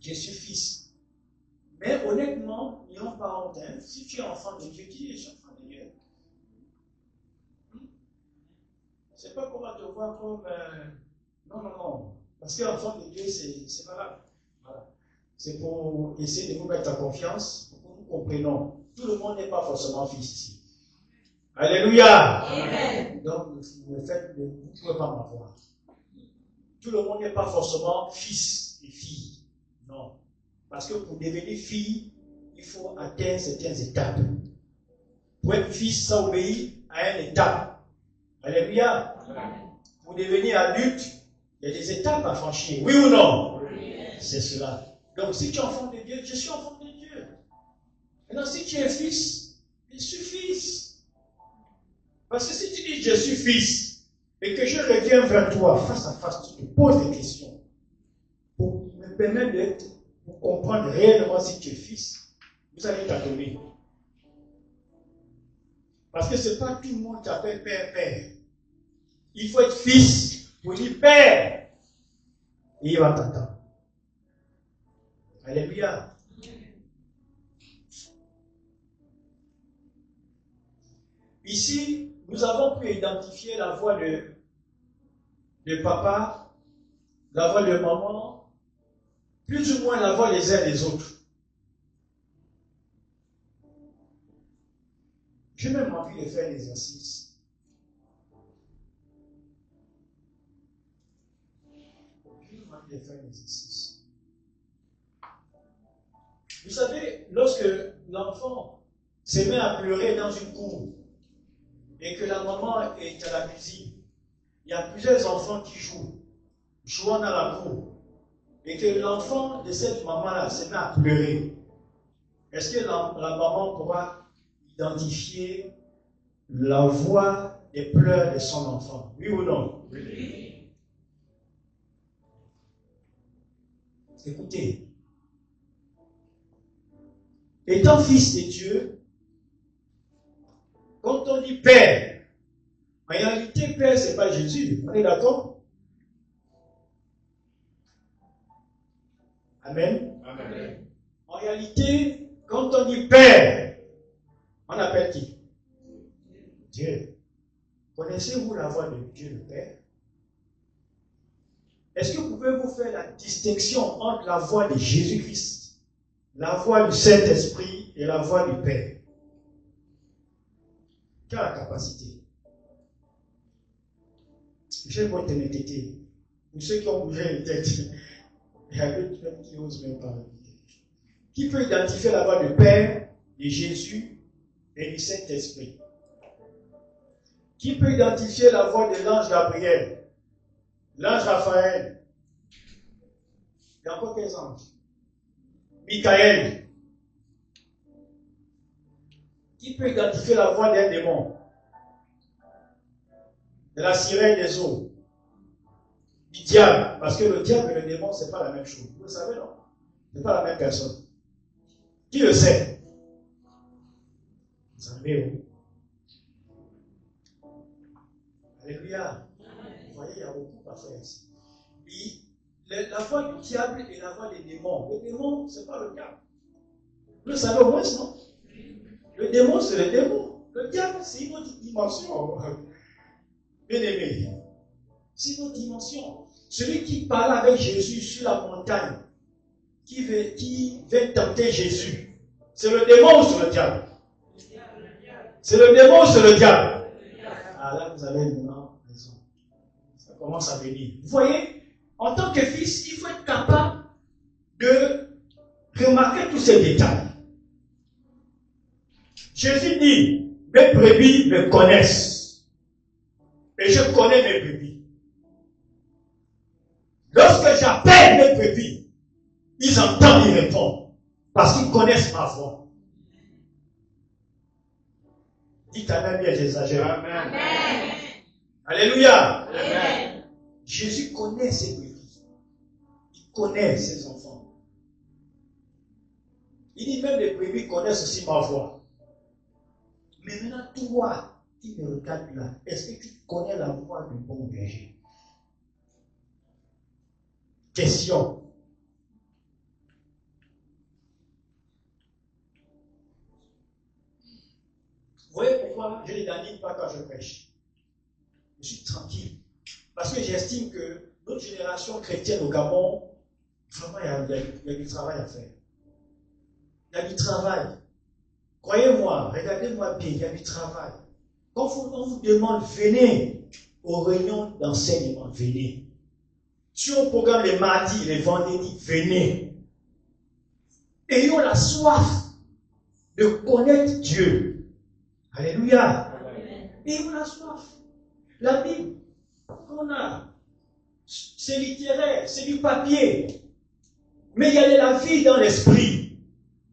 Je suis fils. Mais honnêtement, n'ayons pas honte. Si tu es enfant de Dieu, dis je suis enfant de Dieu. C'est pas qu'on va te voir comme. Non. Parce qu'enfant de Dieu, c'est valable. Voilà. C'est pour essayer de vous mettre en confiance, pour que nous comprenions. Tout le monde n'est pas forcément fils ici. Alléluia. Amen. Donc, vous ne pouvez pas m'avoir. Tout le monde n'est pas forcément fils et fille. Non. Parce que pour devenir fille, il faut atteindre certaines étapes. Pour être fils, ça obéit à une étape. Alléluia. Amen. Pour devenir adulte, il y a des étapes à franchir. Oui ou non? Oui. C'est cela. Donc, si tu es enfant de Dieu, je suis enfant de Dieu. Maintenant, si tu es fils, je suis fils. Parce que si tu dis je suis fils et que je reviens vers toi face à face, tu te poses des questions pour me permettre de comprendre réellement si tu es fils, vous allez t'adonner. Parce que ce n'est pas tout le monde qui appelle père. Il faut être fils pour dire père. Et il va t'entendre. Alléluia. Ici, nous avons pu identifier la voix de papa, la voix de maman, plus ou moins la voix des uns des autres. J'ai même envie de faire l'exercice. Vous savez, lorsque l'enfant se met à pleurer dans une cour et que la maman est à la cuisine, il y a plusieurs enfants qui jouant dans la cour, et que l'enfant de cette maman-là se met à pleurer. Est-ce que la maman pourra identifier la voix des pleurs de son enfant? Oui ou non? Oui. Écoutez, étant fils de Dieu, quand on dit Père, en réalité, Père, ce n'est pas Jésus. On est d'accord? Amen. Amen. En réalité, quand on dit Père, on appelle qui? Dieu. Connaissez-vous la voix de Dieu le Père? Est-ce que pouvez-vous faire la distinction entre la voix de Jésus-Christ, la voix du Saint-Esprit et la voix du Père? Quelle est la capacité? J'ai votre honnêteté. Pour ceux qui ont bougé les têtes, il y a d'autres même qui n'osent même pas. Qui peut identifier la voix du Père, de Jésus et du Saint-Esprit? Qui peut identifier la voix de l'ange Gabriel, l'ange Raphaël? Il y a encore quels anges? Michael. Qui peut identifier la voix d'un démon? De la sirène des eaux? Du diable? Parce que le diable et le démon, ce n'est pas la même chose. Vous le savez, non? Ce n'est pas la même personne. Qui le sait? Vous savez où? Alléluia. Vous voyez, il y a beaucoup à faire ici. La voix du diable et la voix des démons. Le démon, ce n'est pas le diable. Vous le savez au moins, non? Le démon, c'est le démon. Le diable, c'est une autre dimension. Bien aimé. C'est une autre dimension. Celui qui parle avec Jésus sur la montagne, qui veut tenter Jésus, c'est le démon ou c'est le diable? C'est le démon ou c'est le diable? Ah là, vous avez maintenant raison. Ça commence à venir. Vous voyez, en tant que fils, il faut être capable de remarquer tous ces détails. Jésus dit, mes brebis me connaissent et je connais mes brebis. Lorsque j'appelle mes brebis, ils entendent y répondre parce qu'ils connaissent ma voix. Dites Amen, bien j'exagère. Amen. Alléluia. Amen. Jésus connaît ses brebis. Il connaît ses enfants. Il dit même les brebis connaissent aussi ma voix. Mais maintenant, toi, qui me regardes là, est-ce que tu connais la voix du bon berger? Question. Vous voyez pourquoi je ne n'anime pas quand je prêche? Je suis tranquille. Parce que j'estime que notre génération chrétienne au Gabon, vraiment, il y a du travail à faire. Il y a du travail. Croyez-moi, regardez-moi bien, il y a du travail. Quand on vous demande, venez aux réunions d'enseignement, venez. Si on programme les mardis, les vendredis, venez. Ayons la soif de connaître Dieu. Alléluia. Ayons la soif. La Bible qu'on a, c'est littéraire, c'est du papier. Mais il y a de la vie dans l'esprit.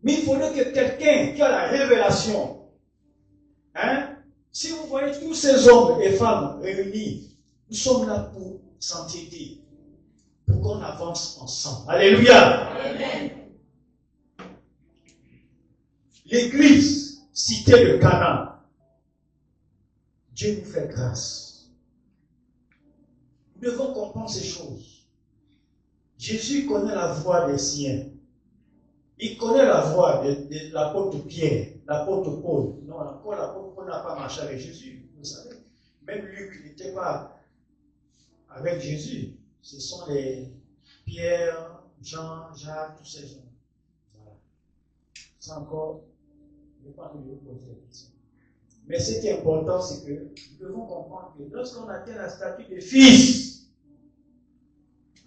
Mais il faudrait que quelqu'un qui a la révélation, si vous voyez tous ces hommes et femmes réunis, nous sommes là pour s'entêter, pour qu'on avance ensemble. Alléluia. Amen. L'église, cité de Canaan, Dieu nous fait grâce. Nous devons comprendre ces choses. Jésus connaît la voix des siens. Il connaît la voix de l'apôtre Pierre, l'apôtre Paul. Non, encore l'apôtre Paul n'a pas marché avec Jésus, vous savez. Même Luc n'était pas avec Jésus. Ce sont les Pierre, Jean, Jacques, tous ces gens. Voilà. C'est encore, je ne vais pas nous poser la question. Mais ce qui est important, c'est que nous devons comprendre que lorsqu'on atteint la statue de fils,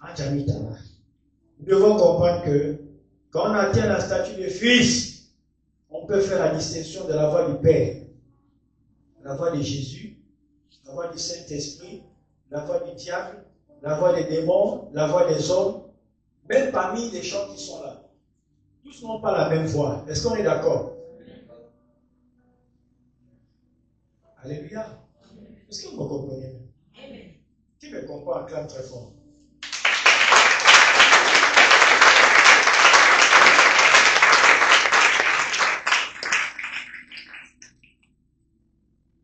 nous devons comprendre que quand on atteint la statue de fils, on peut faire la distinction de la voix du Père, la voix de Jésus, la voix du Saint-Esprit, la voix du diable, la voix des démons, la voix des hommes, même parmi les gens qui sont là. Tous n'ont pas la même voix. Est-ce qu'on est d'accord? Alléluia. Est-ce que vous me comprenez? Qui me comprend, acclame très fort.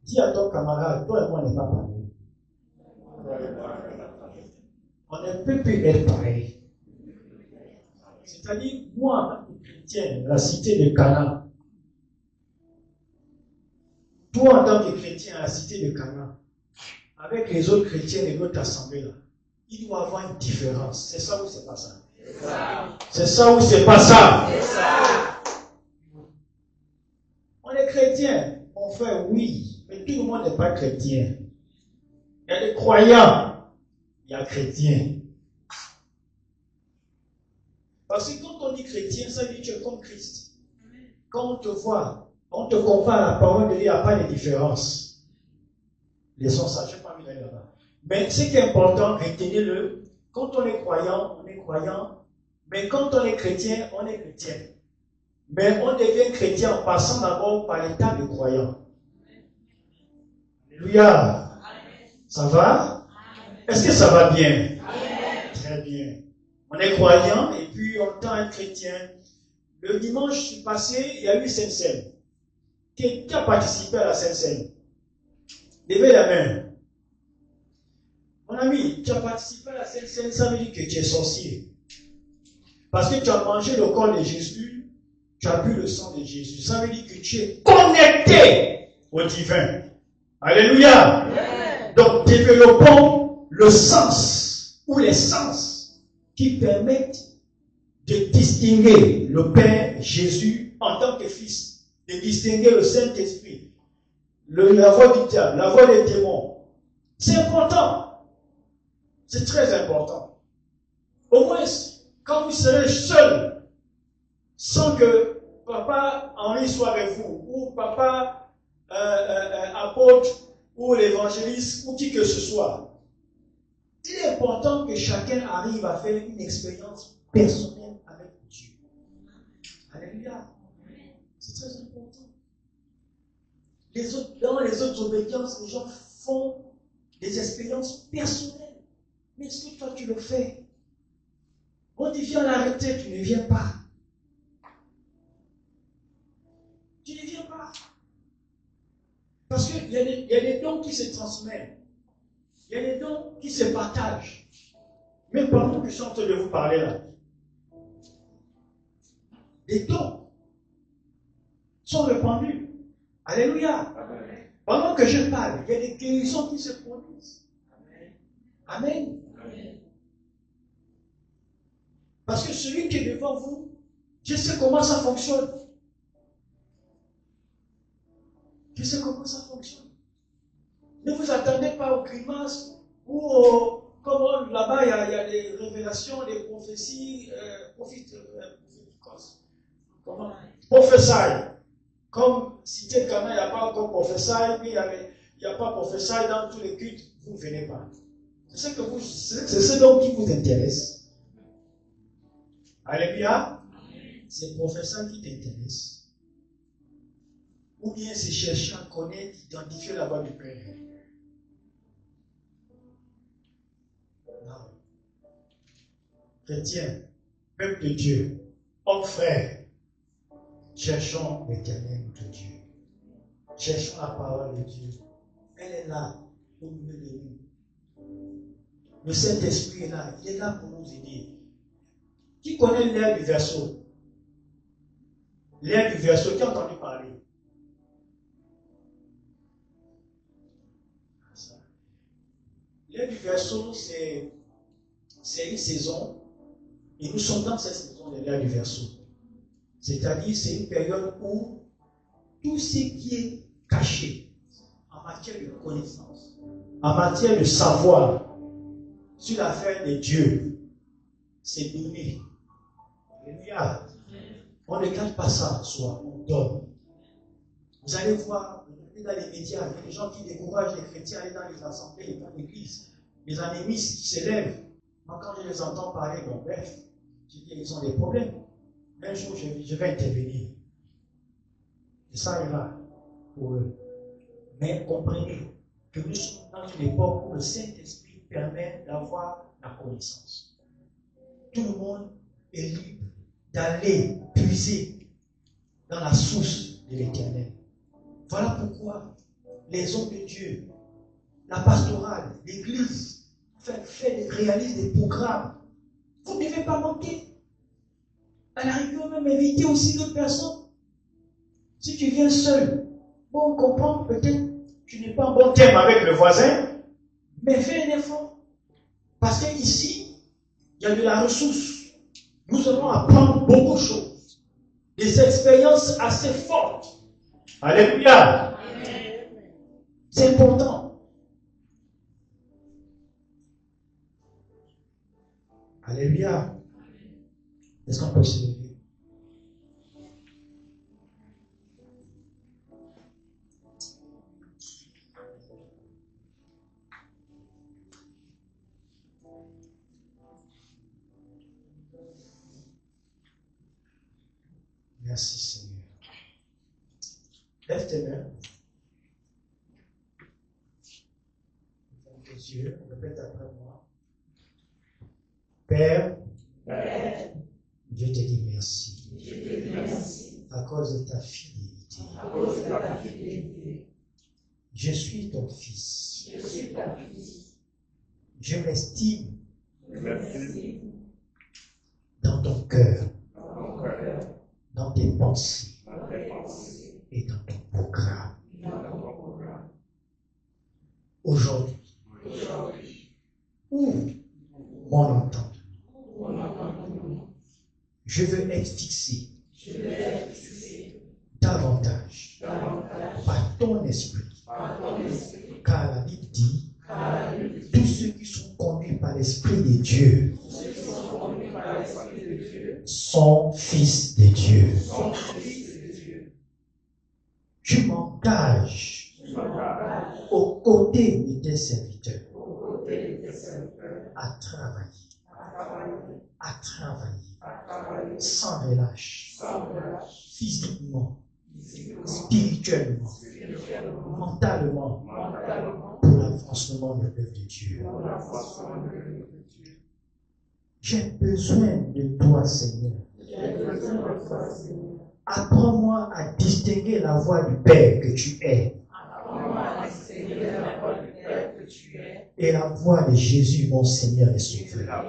Dis à ton camarade, toi et moi, on n'est pas pareil. On ne peut plus être pareil. C'est-à-dire, moi, en tant que chrétien, la cité de Canaan, toi, en tant que chrétien, à la cité de Canaan, avec les autres chrétiens et l'autre assemblée là, il doit avoir une différence. C'est ça ou c'est pas ça? C'est ça ou c'est pas ça? On est chrétien, mon frère, oui, mais tout le monde n'est pas chrétien. Il y a des croyants, il y a chrétiens. Parce que quand on dit chrétien, ça veut dire que tu es comme Christ. Quand on te voit, on te compare à la parole de Dieu, il n'y a pas de différence. Laissons ça, je ne vais pas aller là-bas. Mais ce qui est important, retenez-le, quand on est croyant, on est croyant. Mais quand on est chrétien, on est chrétien. Mais on devient chrétien en passant d'abord par l'état de croyant. Alléluia. Ça va? Est-ce que ça va bien? Très bien. On est croyant et puis on tend à être chrétien. Le dimanche passé, il y a eu Sainte-Seine. Qui a participé à la Sainte-Seine? Levez la main. Mon ami, tu as participé à la Sainte-Seine, ça veut dire que tu es sorcier. Parce que tu as mangé le corps de Jésus, tu as bu le sang de Jésus. Ça veut dire que tu es connecté au divin. Alléluia. Yeah. Donc, développons le sens ou les sens qui permettent de distinguer le Père Jésus en tant que Fils, de distinguer le Saint-Esprit, la voix du diable, la voix des démons. C'est important. C'est très important. Au moins, quand vous serez seul, sans que Papa Henri soit avec vous, ou Papa apôtre, ou l'évangéliste, ou qui que ce soit, il est important que chacun arrive à faire une expérience personnelle avec Dieu. Alléluia. C'est très important. Dans les autres obédiences, les gens font des expériences personnelles. Mais est-ce que toi tu le fais? On dit viens l'arrêter, tu ne viens pas. Tu ne viens pas. Parce qu'il y a des dons qui se transmettent. Il y a des dons qui se partagent. Même pendant que je suis en train de vous parler là. Les dons sont répandus. Alléluia. Amen. Pendant que je parle, il y a des guérisons qui se produisent. Amen. Amen. Parce que celui qui est devant vous, je sais comment ça fonctionne. Je sais comment ça fonctionne. Ne vous attendez pas aux grimaces ou comme là-bas il y a des révélations, des prophéties, prophétie. Comme cité de Cana, il n'y a pas encore prophétie, puis il n'y a pas prophétie dans tous les cultes, vous ne venez pas. C'est ce dont qui vous intéresse. Alléluia. C'est prophétie qui t'intéresse. Ou bien c'est chercher à connaître, identifier la voix du Père. Non. Chrétien, peuple de Dieu, hommes frères, cherchons l'éternel de Dieu. Cherchons la parole de Dieu. Elle est là au milieu de nous. Le Saint-Esprit est là. Il est là pour nous aider. Qui connaît l'air du verseau? L'air du verseau, qui a entendu parler? L'air du verseau, c'est une saison. Et nous sommes dans cette saison de l'air du verseau. C'est-à-dire, c'est une période où tout ce qui est caché en matière de connaissance, en matière de savoir sur l'affaire de Dieu, c'est donné. Alléluia. On ne garde pas ça en soi, on donne. Vous allez voir, dans les médias, il y a des gens qui découragent les chrétiens à aller dans les assemblées, dans l'église. Les animistes qui s'élèvent. Moi, quand je les entends parler, bon, bref, je dis qu'ils ont des problèmes. Un jour, je vais intervenir. Et ça ira pour eux. Mais comprenez que nous sommes dans une époque où le Saint-Esprit permet d'avoir la connaissance. Tout le monde est libre d'aller puiser dans la source de l'Éternel. Voilà pourquoi les hommes de Dieu, la pastorale, l'église, réalisent des programmes. Vous ne devez pas manquer. À la rigueur, même inviter aussi d'autres personnes. Si tu viens seul, bon, on comprend peut-être que tu n'es pas en bon terme avec le voisin, mais fais un effort. Parce qu'ici, il y a de la ressource. Nous allons apprendre beaucoup de choses. Des expériences assez fortes. Alléluia. C'est important. Alléluia. Est-ce qu'on peut se lever? Merci Seigneur. Lève tes mains. Ferme tes yeux. Répète après moi. Père, Dieu te dit merci. À cause de ta fidélité. Je suis ton fils. Je m'estime dans ton cœur, dans tes pensées et dans ton programme. Aujourd'hui, ouvre mon entendement. Je veux être fixé davantage par ton esprit. Car la Bible dit, tous ceux qui sont conduits par l'Esprit de Dieu sont fils de Dieu. Je m'engage aux côtés de tes serviteurs à travailler sans relâche, physiquement, spirituellement, mentalement, pour l'avancement de l'œuvre de Dieu. J'ai besoin de toi, Seigneur. Apprends-moi à distinguer la voix du Père que tu es et la voix de Jésus, mon Seigneur et Sauveur.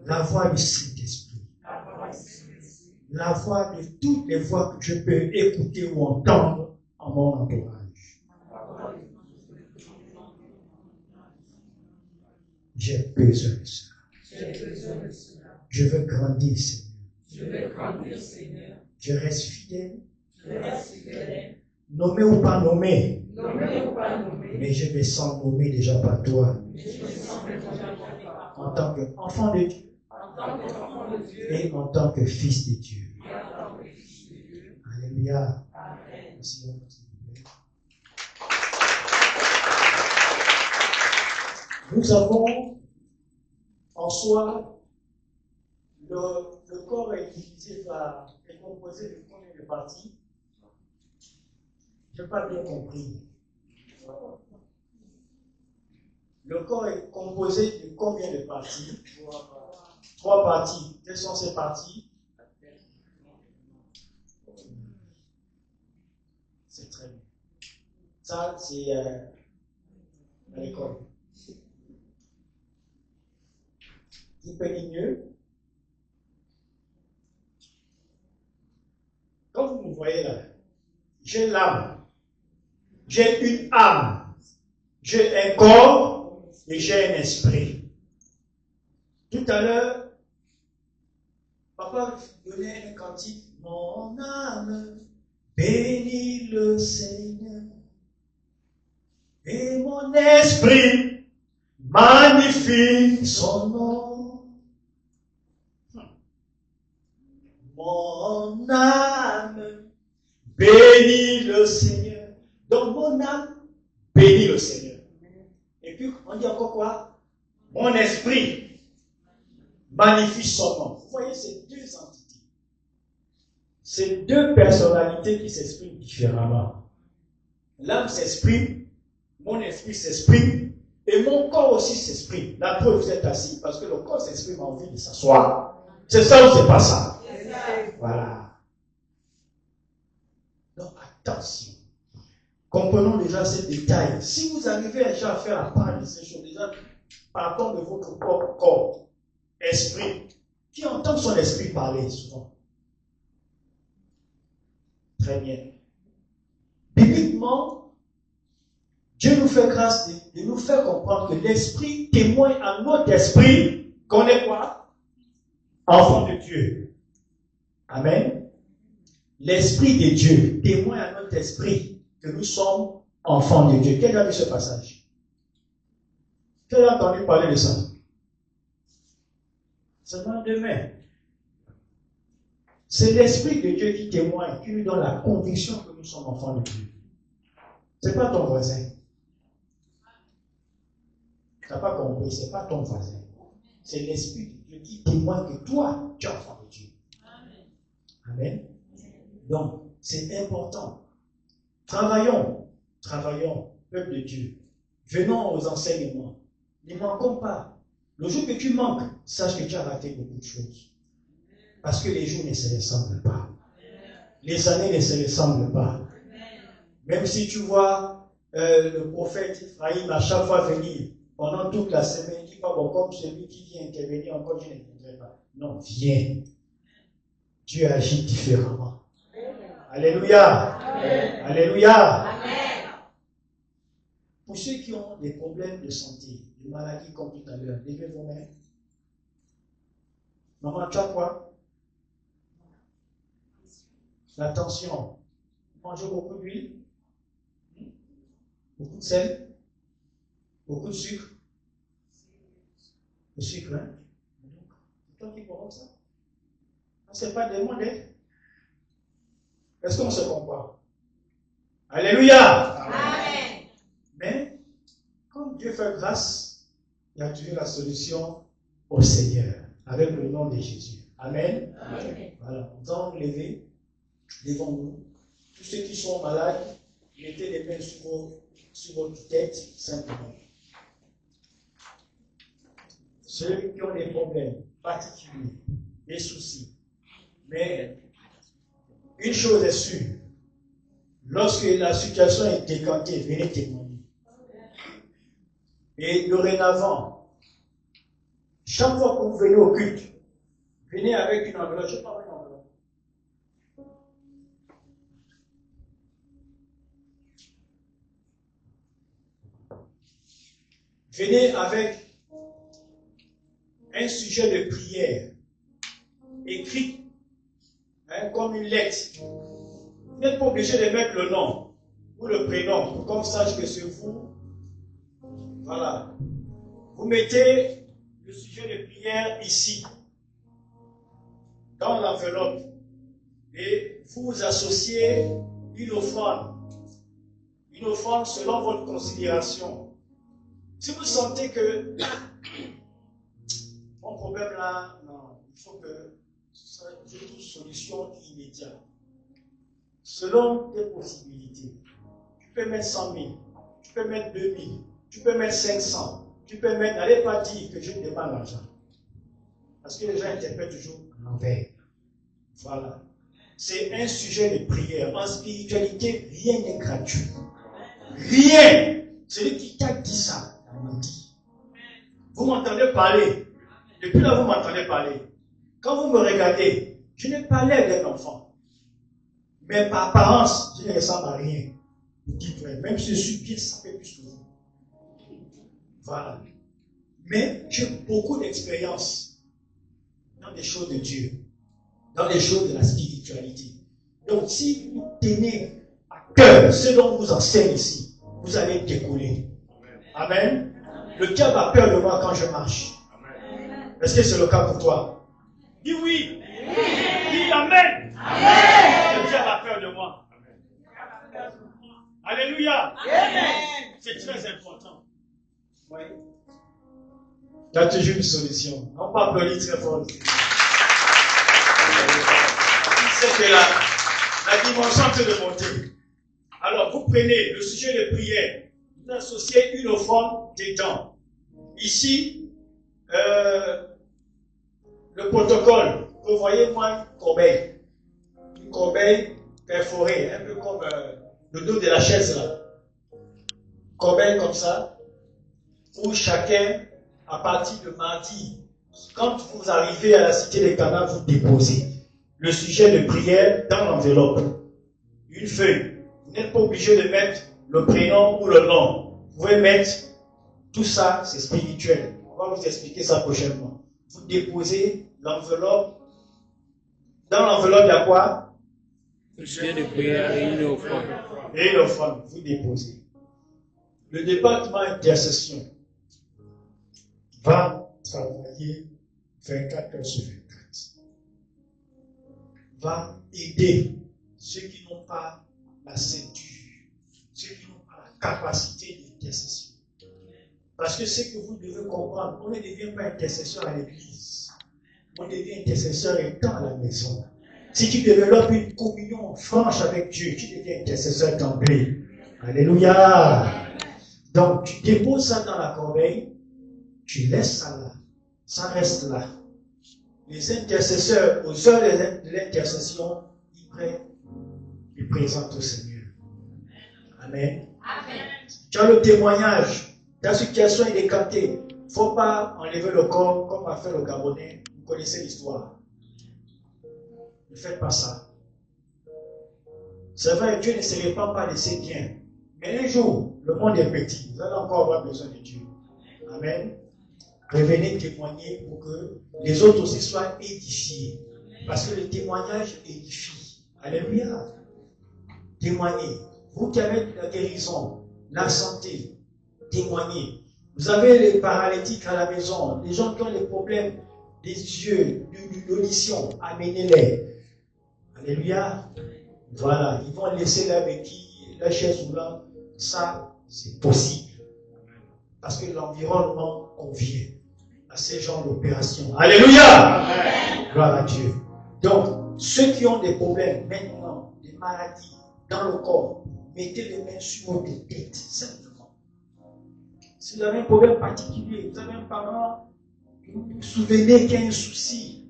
La voix du Saint-Esprit. La voix de toutes les voix que je peux écouter ou entendre en mon entourage. J'ai besoin de cela. Je veux grandir, Seigneur. Je reste fidèle. Nommé ou pas nommé. Mais je me sens nommé déjà par toi. En tant qu'enfant de Dieu. Et en tant que fils de Dieu. Alléluia. Merci. Nous avons en soi le corps est composé de combien de parties? Je n'ai pas bien compris. Le corps est composé de combien de parties? 3 parties. Quelles sont ces parties? C'est très bien. Ça, c'est à l'école. Qui peut dire mieux? Quand vous me voyez là, j'ai l'âme, j'ai une âme, j'ai un corps et j'ai un esprit. Tout à l'heure, papa donnait un cantique. Mon âme bénit le Seigneur et mon esprit magnifie son nom. Mon âme bénit le Seigneur. Donc mon âme bénit le Seigneur. Et puis on dit encore quoi? Mon esprit magnifie son nom. Vous voyez ces deux entités. Ces deux personnalités qui s'expriment différemment. L'âme s'exprime, mon esprit s'exprime, et mon corps aussi s'exprime. La preuve, vous êtes assis parce que le corps s'exprime en envie de s'asseoir. C'est ça ou c'est pas ça? Voilà. Donc attention. Comprenons déjà ces détails. Si vous arrivez déjà à faire la part de ces choses, déjà, partons de votre propre corps, esprit, qui entend son esprit parler souvent. Très bien. Bibliquement, Dieu nous fait grâce de nous faire comprendre que l'Esprit témoigne à notre esprit qu'on est quoi? Enfant de Dieu. Amen. L'Esprit de Dieu témoigne à notre esprit que nous sommes enfants de Dieu. Quel a vu ce passage? Qui a entendu parler de ça? Seulement demain. C'est l'Esprit de Dieu qui témoigne, qui nous donne la conviction que nous sommes enfants de Dieu. Ce n'est pas ton voisin. Tu n'as pas compris, ce n'est pas ton voisin. C'est l'Esprit de Dieu qui témoigne que toi, tu es enfant de Dieu. Amen. Donc, c'est important. Travaillons, peuple de Dieu. Venons aux enseignements. Ne manquons pas. Le jour que tu manques, sache que tu as raté beaucoup de choses. Parce que les jours ne se ressemblent pas. Les années ne se ressemblent pas. Même si tu vois le prophète Ephraïm à chaque fois venir, pendant toute la semaine, il dit pas bon, comme celui qui vient intervenir encore, je ne voudrais pas. Non, viens. Dieu agit différemment. Alléluia. Amen. Alléluia. Amen. Pour ceux qui ont des problèmes de santé, des maladies comme tout à l'heure, levez vos mains. Maman, tu as quoi? La tension. Mangez beaucoup d'huile, beaucoup de sel, beaucoup de sucre. Le sucre, hein? C'est toi qui provoque ça. Ce n'est pas demandé. Est-ce qu'on se comprend? Alléluia. Amen. Mais, comme Dieu fait grâce, il a trouvé la solution au Seigneur, avec le nom de Jésus. Amen. Amen. Voilà, nous allons nous lever devant nous. Tous ceux qui sont malades, mettez les mains sur votre tête, simplement. Ceux qui ont des problèmes particuliers, des soucis. Mais une chose est sûre, lorsque la situation est décantée, venez témoigner. Et dorénavant, chaque fois que vous venez au culte, venez avec une enveloppe. Je parle d'une enveloppe. Venez avec un sujet de prière écrit comme une lettre. Vous n'êtes pas obligé de mettre le nom ou le prénom pour qu'on sache que c'est vous. Voilà. Vous mettez le sujet de prière ici, dans l'enveloppe, et vous associez une offrande selon votre considération. Si vous sentez que mon problème là, non, il faut que je trouve une solution immédiate. Selon tes possibilités, tu peux mettre 100 000, tu peux mettre 2 000, tu peux mettre 500, tu peux mettre, n'allez pas dire que je ne demande l'argent. Parce que les gens interprètent toujours à l'envers. Voilà. C'est un sujet de prière. En spiritualité, rien n'est gratuit. Rien. Celui qui t'a dit ça, il m'a dit. Vous m'entendez parler. Depuis là, vous m'entendez parler. Quand vous me regardez, je n'ai pas l'air d'un enfant. Mais par apparence, je ne ressemble à rien. Vous dites, même si je suis bien sapé plus que vous. Voilà. Mais j'ai beaucoup d'expérience dans les choses de Dieu, dans les choses de la spiritualité. Donc, si vous tenez à cœur ce dont vous enseigne ici, vous allez décoller. Amen. Le diable a peur de moi quand je marche. Est-ce que c'est le cas pour toi? Dis oui. Dis amen. Le diable a peur de moi. Alléluia. C'est très important. Oui. Tu as toujours une solution. On peut applaudir très fort. C'est que la dimension est de monter. Alors, vous prenez le sujet de prière, vous associez une offrande dedans. Ici, le protocole, vous voyez moi une corbeille perforée, un peu comme le dos de la chaise là. Corbeille comme ça, où chacun, à partir de mardi, quand vous arrivez à la cité des Canards, vous déposez le sujet de prière dans l'enveloppe. Une feuille. Vous n'êtes pas obligé de mettre le prénom ou le nom. Vous pouvez mettre tout ça, c'est spirituel. On va vous expliquer ça prochainement. Vous déposez l'enveloppe. Dans l'enveloppe, il y a quoi? Prière de prière et une offrande. Et l'offrande, vous déposez. Le département intercession va travailler 24 heures sur 24. Va aider ceux qui n'ont pas la ceinture, ceux qui n'ont pas la capacité d'intercession. Parce que ce que vous devez comprendre, on ne devient pas intercesseur à l'église. On devient intercesseur étant à la maison. Si tu développes une communion franche avec Dieu, tu deviens intercesseur d'emblée. Alléluia. Donc, tu déposes ça dans la corbeille, tu laisses ça là. Ça reste là. Les intercesseurs, aux heures de l'intercession, ils présentent au Seigneur. Amen. Amen. Tu as le témoignage. Ta situation est décantée. Il ne faut pas enlever le corps comme a fait le Gabonais. Vous connaissez l'histoire. Ne faites pas ça. C'est vrai, Dieu ne se répand pas de ses biens. Mais un jour, le monde est petit. Vous allez encore avoir besoin de Dieu. Amen. Revenez témoigner pour que les autres aussi soient édifiés. Parce que le témoignage édifie. Alléluia. Témoignez. Vous qui avez la guérison, la santé, témoignez. Vous avez les paralytiques à la maison, les gens qui ont des problèmes des yeux, de l'audition, amenez-les. Alléluia. Voilà, ils vont laisser la béquille, la chaise roulante. Ça, c'est possible. Parce que l'environnement convient à ces genres d'opérations. Alléluia. Amen. Gloire à Dieu. Donc, ceux qui ont des problèmes maintenant, des maladies dans le corps, mettez les mains sur votre tête, simplement. Si vous avez un problème particulier, vous avez un parent, vous vous souvenez qu'il y a un souci,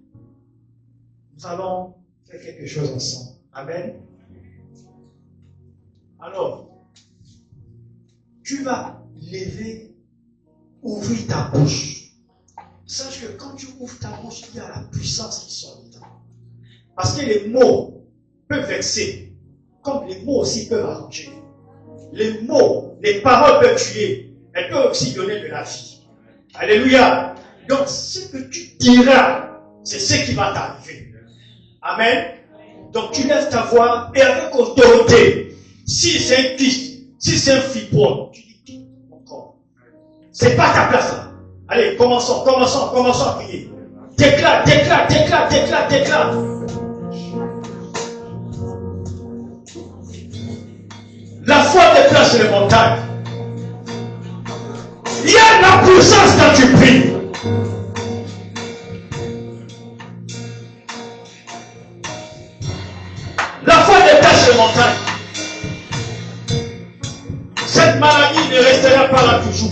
nous allons faire quelque chose ensemble. Amen. Alors, tu vas lever, ouvrir ta bouche. Sache que quand tu ouvres ta bouche, il y a la puissance qui sort dedans. Parce que les mots peuvent vexer, comme les mots aussi peuvent arranger. Les mots, les paroles peuvent tuer, elles peuvent aussi donner de la vie. Alléluia. Donc, ce que tu diras, c'est ce qui va t'arriver. Amen. Donc, tu lèves ta voix et avec autorité. Si c'est un Christ, si c'est un fibron, tu dis quitte mon corps. C'est pas ta place là. Allez, commençons à prier. Déclare. La foi déplace les montagnes. Il y a de la puissance quand tu pries. La foi déplace les montagnes. Cette maladie ne restera pas là toujours.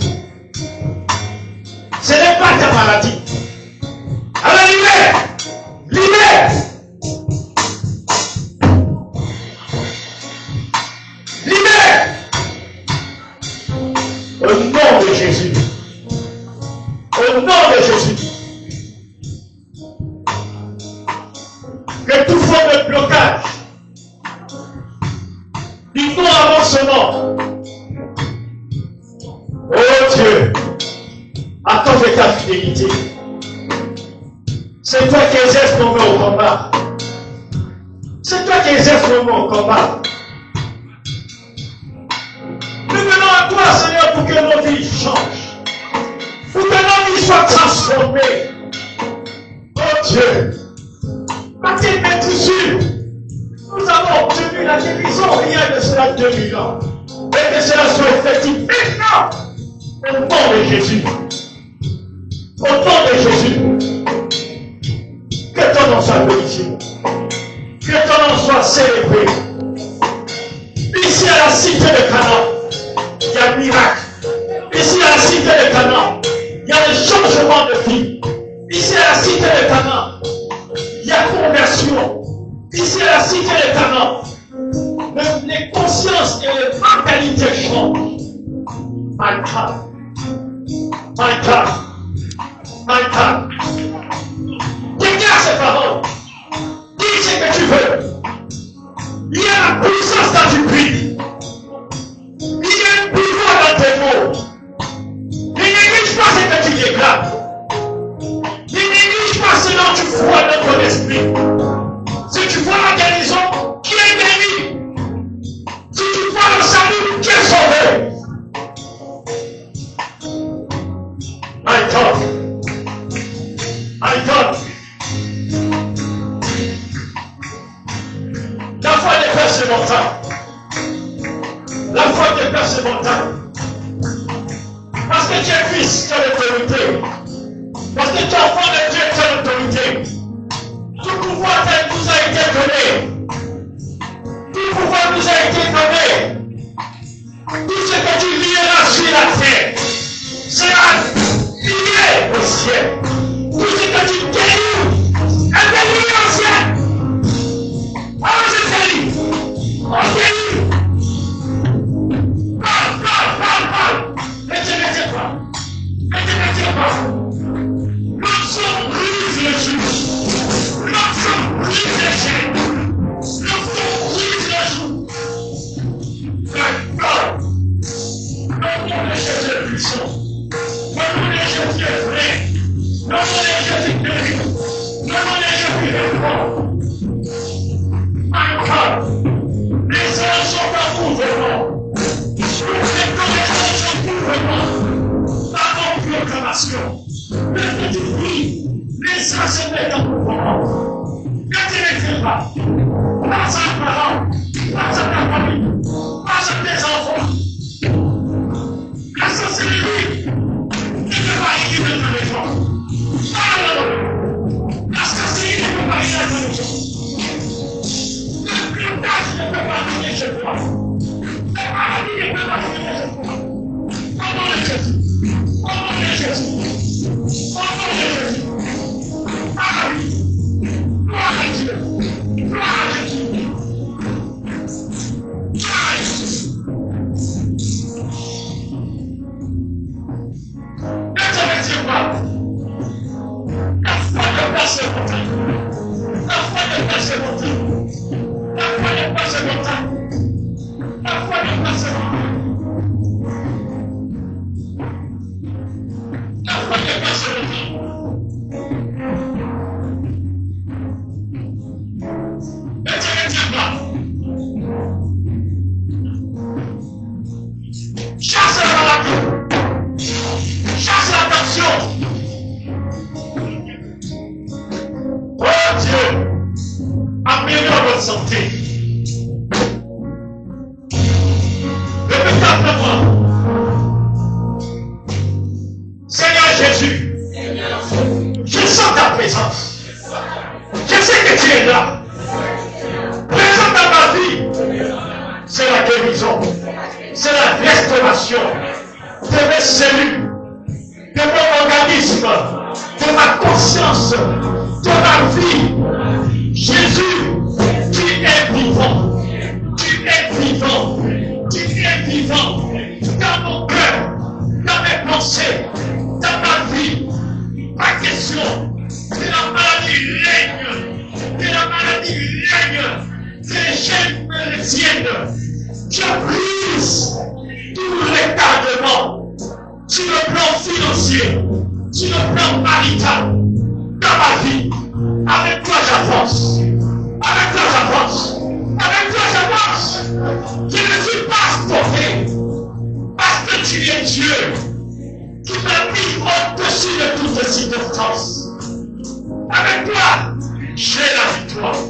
Ce n'est pas ta maladie. Alors libère. Au nom de Jésus. Au nom de Jésus. Que tout forme de blocage, du non-avancement, oh Dieu, à cause de ta fidélité, c'est toi qui exerces nos mains au combat. C'est toi qui exerces nos mains au combat. Nous venons à toi, Seigneur, pour que nos vies changent. Pour que nos vies soient transformées. Oh Dieu, à tes maîtrises, nous avons obtenu la guérison il y a de cela 2000 ans. Et que cela soit effectif maintenant. Au nom de Jésus. Au nom de Jésus. Que ton nom soit glorifié. Que ton nom soit célébré. Ici à la cité de Canaan, il y a un miracle. Ici à la cité de Canaan, il y a un changement de vie. Ici à la cité de Canaan, il y a conversion. Ici à la cité de Canaan, les consciences et les mentalités changent. My God. My God. My God. Déclare ces paroles. Dis ce que tu veux. Il y a la puissance dans tu pries. Il y a un pouvoir dans tes mots. montagne. La foi déplace les montagnes. Parce que tu es fils, tu as l'autorité. Parce que tu es enfant de Dieu, tu as l'autorité. Tout pouvoir nous a été donné. Tout pouvoir nous a été donné. Tout ce que tu lieras sur la terre sera lié au ciel. Tout ce que tu guéris est guéri au ciel. Alors je guéris. On guérit. Parle. Ne te mettez pas. L'enfant brise le joug. L'enfant brise les chaînes. L'enfant brise le joug. Non, les Jésus est puissant. Non, les Jésus est vrai. Non, les Jésus guérit. Non, les Jésus est fort. Encore. Les anges sont en mouvement. Les connaissances sont en mouvement. Par mon proclamation. Le petit fruit, les anges se mettent en mouvement. Ne te laissez pas. Pas à parents, pas à ta famille, pas à tes enfants. La sorcellerie ne peut pas équilibrer ta maison. La sorcellerie ne peut pas équilibrer ta maison. Le blocage ne peut pas venir chez toi. La maladie ne peut pas venir chez toi. Au nom de Jésus. Au nom de Jésus. Au nom de Jésus. Alléluia. Gloire à Dieu. Gloire à Jésus. Gloire à Jésus. Ne te mettez pas. La foi ne passe pas. La foi ne passe pas. La foi ne passe pas. La foi ne passe pas. La foi ne passe pas. Ne te mettez pas. Chasse la maladie. Chasse la tension. Oh Dieu, améliore votre santé. Répétez après moi. Seigneur Jésus, je sens ta présence. Je sais que tu es là. Présent dans ma vie, c'est la guérison, c'est la restauration de mes cellules, de mon organisme, de ma conscience, de ma vie. Jésus, tu es vivant. Tu es vivant. Tu es vivant dans mon cœur, dans mes pensées, dans ma vie. Ma question, c'est la maladie règne. C'est la maladie règne. C'est les chaînes me retiennent. Je brise tout retardement sur le plan financier, sur le plan marital, dans ma vie. Avec toi j'avance. Avec toi j'avance. Avec toi j'avance. Je ne suis pas stoppé. Parce que tu es Dieu qui m'a mis au-dessus de toutes les circonstances. Avec toi, j'ai la victoire.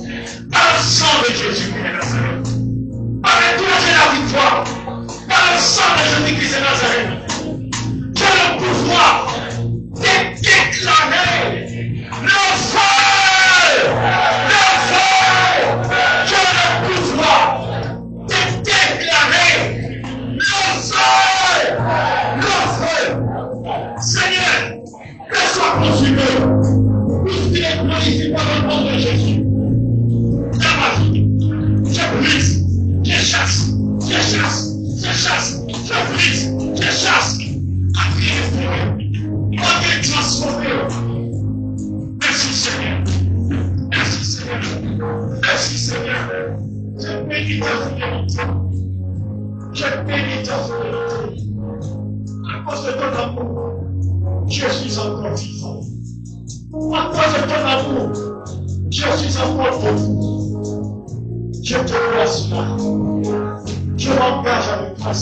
Par le sang de Jésus-Christ de Nazareth. Avec toi, j'ai la victoire. Par le sang de Jésus-Christ de Nazareth. J'ai le pouvoir de déclarer le feu. Le feu. J'ai le pouvoir de déclarer le feu. Le feu. Seigneur, que soit consumé. Tout ce qui est glorifié par le nom de Jésus. Dans ma vie, je brise, je chasse, je chasse, je chasse, je brise, je chasse. Après, après transformé. Merci Seigneur. Merci Seigneur. Merci Seigneur. Je bénis ta fidélité. Je bénis ta fidélité. À cause de ton amour, je suis encore vivant. À cause de ton amour, je suis encore debout. Je te place là. Je m'engage avec toi.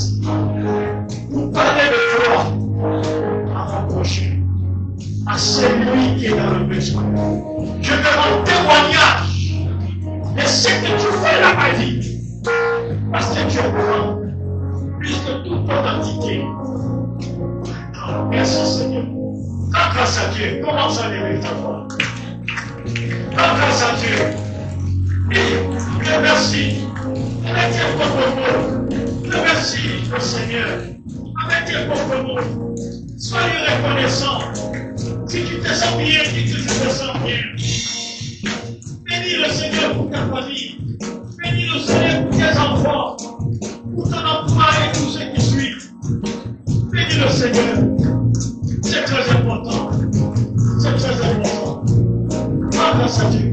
Pour parler de toi à mon prochain, à celui qui est dans le besoin. Je veux rendre témoignage de ce que tu fais dans ma vie. Parce que tu es grand, plus que toute ton entité. Merci Seigneur. Rends grâce à Dieu. Commence à lever ta voix. Rends grâce à Dieu. Et Dieu merci. Avec tes propres mots. Dieu merci, le Seigneur. Avec tes propres mots. Soyez reconnaissant. Si tu te sens bien, dis que tu te sens bien. Bénis le Seigneur pour ta famille. Bénis le Seigneur pour tes enfants. Pour ton emploi et tous ceux qui suivent. Bénis le Seigneur. C'est très important. C'est très important. Rends grâce à Dieu.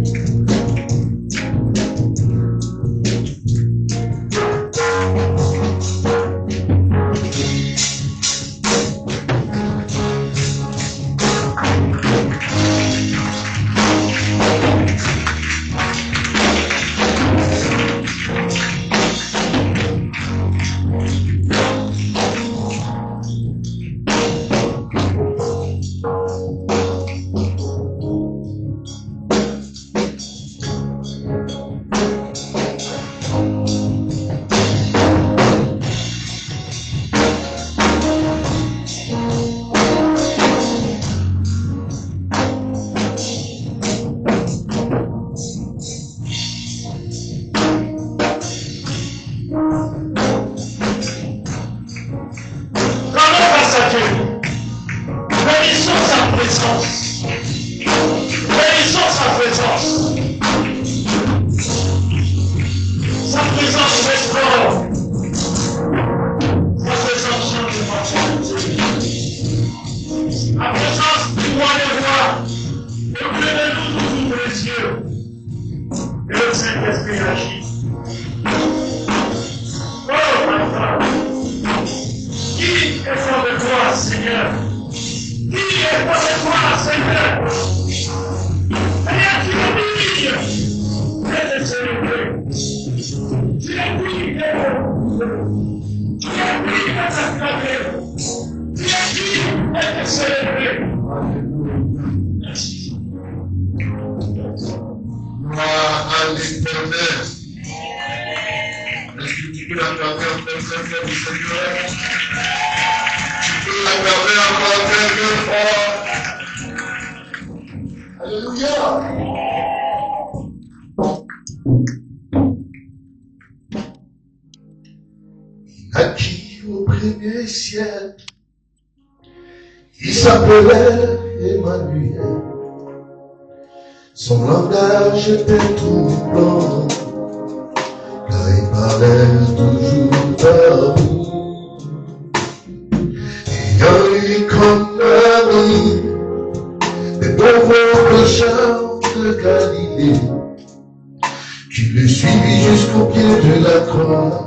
Acquis au premier ciel, il s'appelait Emmanuel. Son langage était troublant, car il parlait toujours d'amour. Ayant eu comme ami des pauvres pécheurs de Galilée, qui le suivit jusqu'au pied de la croix.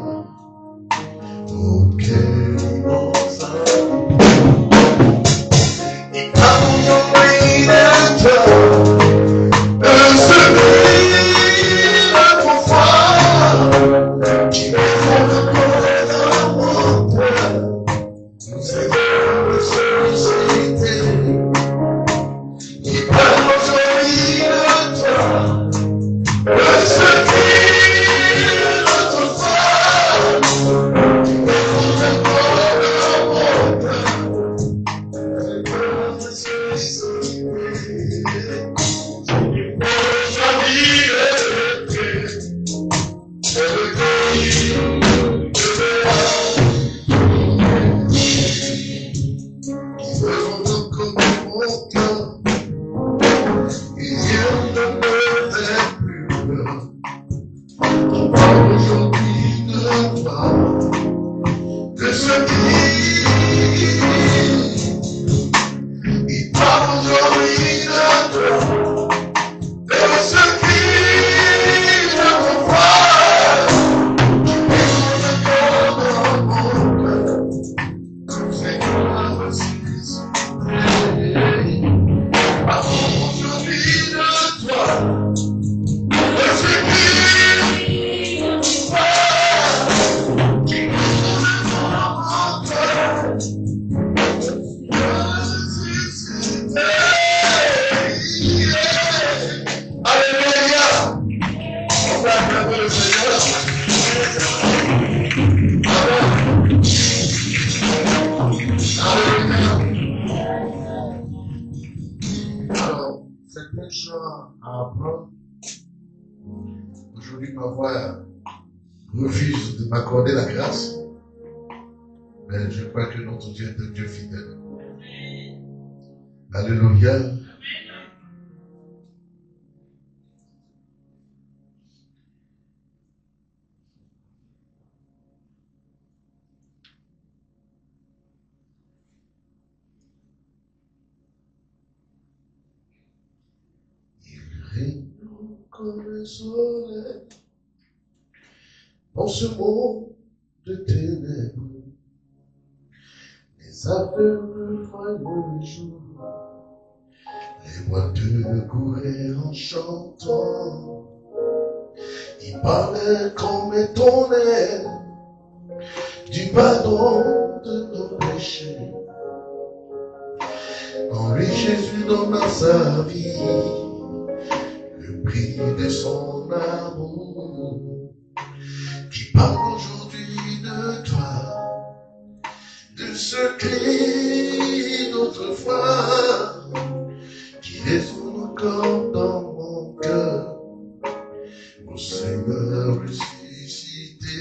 Notre aujourd'hui ma voix refuse de m'accorder la grâce. Mais je crois que notre Dieu est un Dieu fidèle. Alléluia. Règne comme le soleil dans ce monde de ténèbres. Les aveugles voient le jour, les boiteux couraient en chantant. Ils parlaient comme étonnés du pardon de nos péchés. En lui Jésus donna sa vie, le prix de son amour, qui parle aujourd'hui de toi, de ce cri d'autrefois, qui résonne encore dans mon cœur, au Seigneur ressuscité,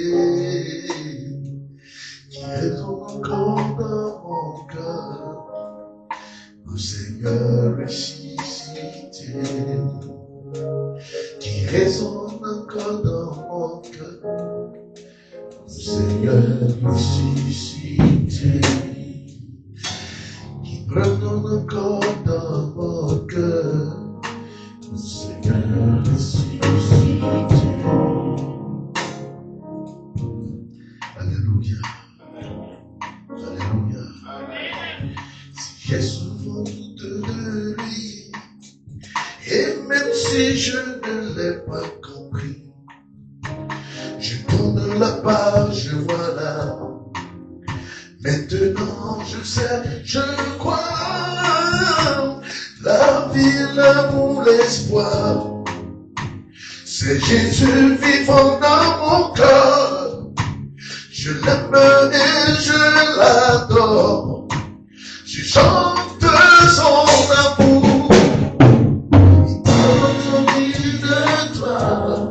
qui résonne encore dans mon cœur, au Seigneur ressuscité, qui résonne encore dans mon cœur, au Seigneur ressuscité, qui résonne encore dans mon cœur, au Seigneur ressuscité. Alléluia. Alléluia. Si j'ai souvent doute de lui, et même si je ne l'ai pas compris, je tourne la page, voilà. Maintenant je sais, je crois, la vie, l'amour, l'espoir, c'est Jésus vivant dans mon cœur. Je l'aime et je l'adore, je chante son amour. Il parle aujourd'hui de toi,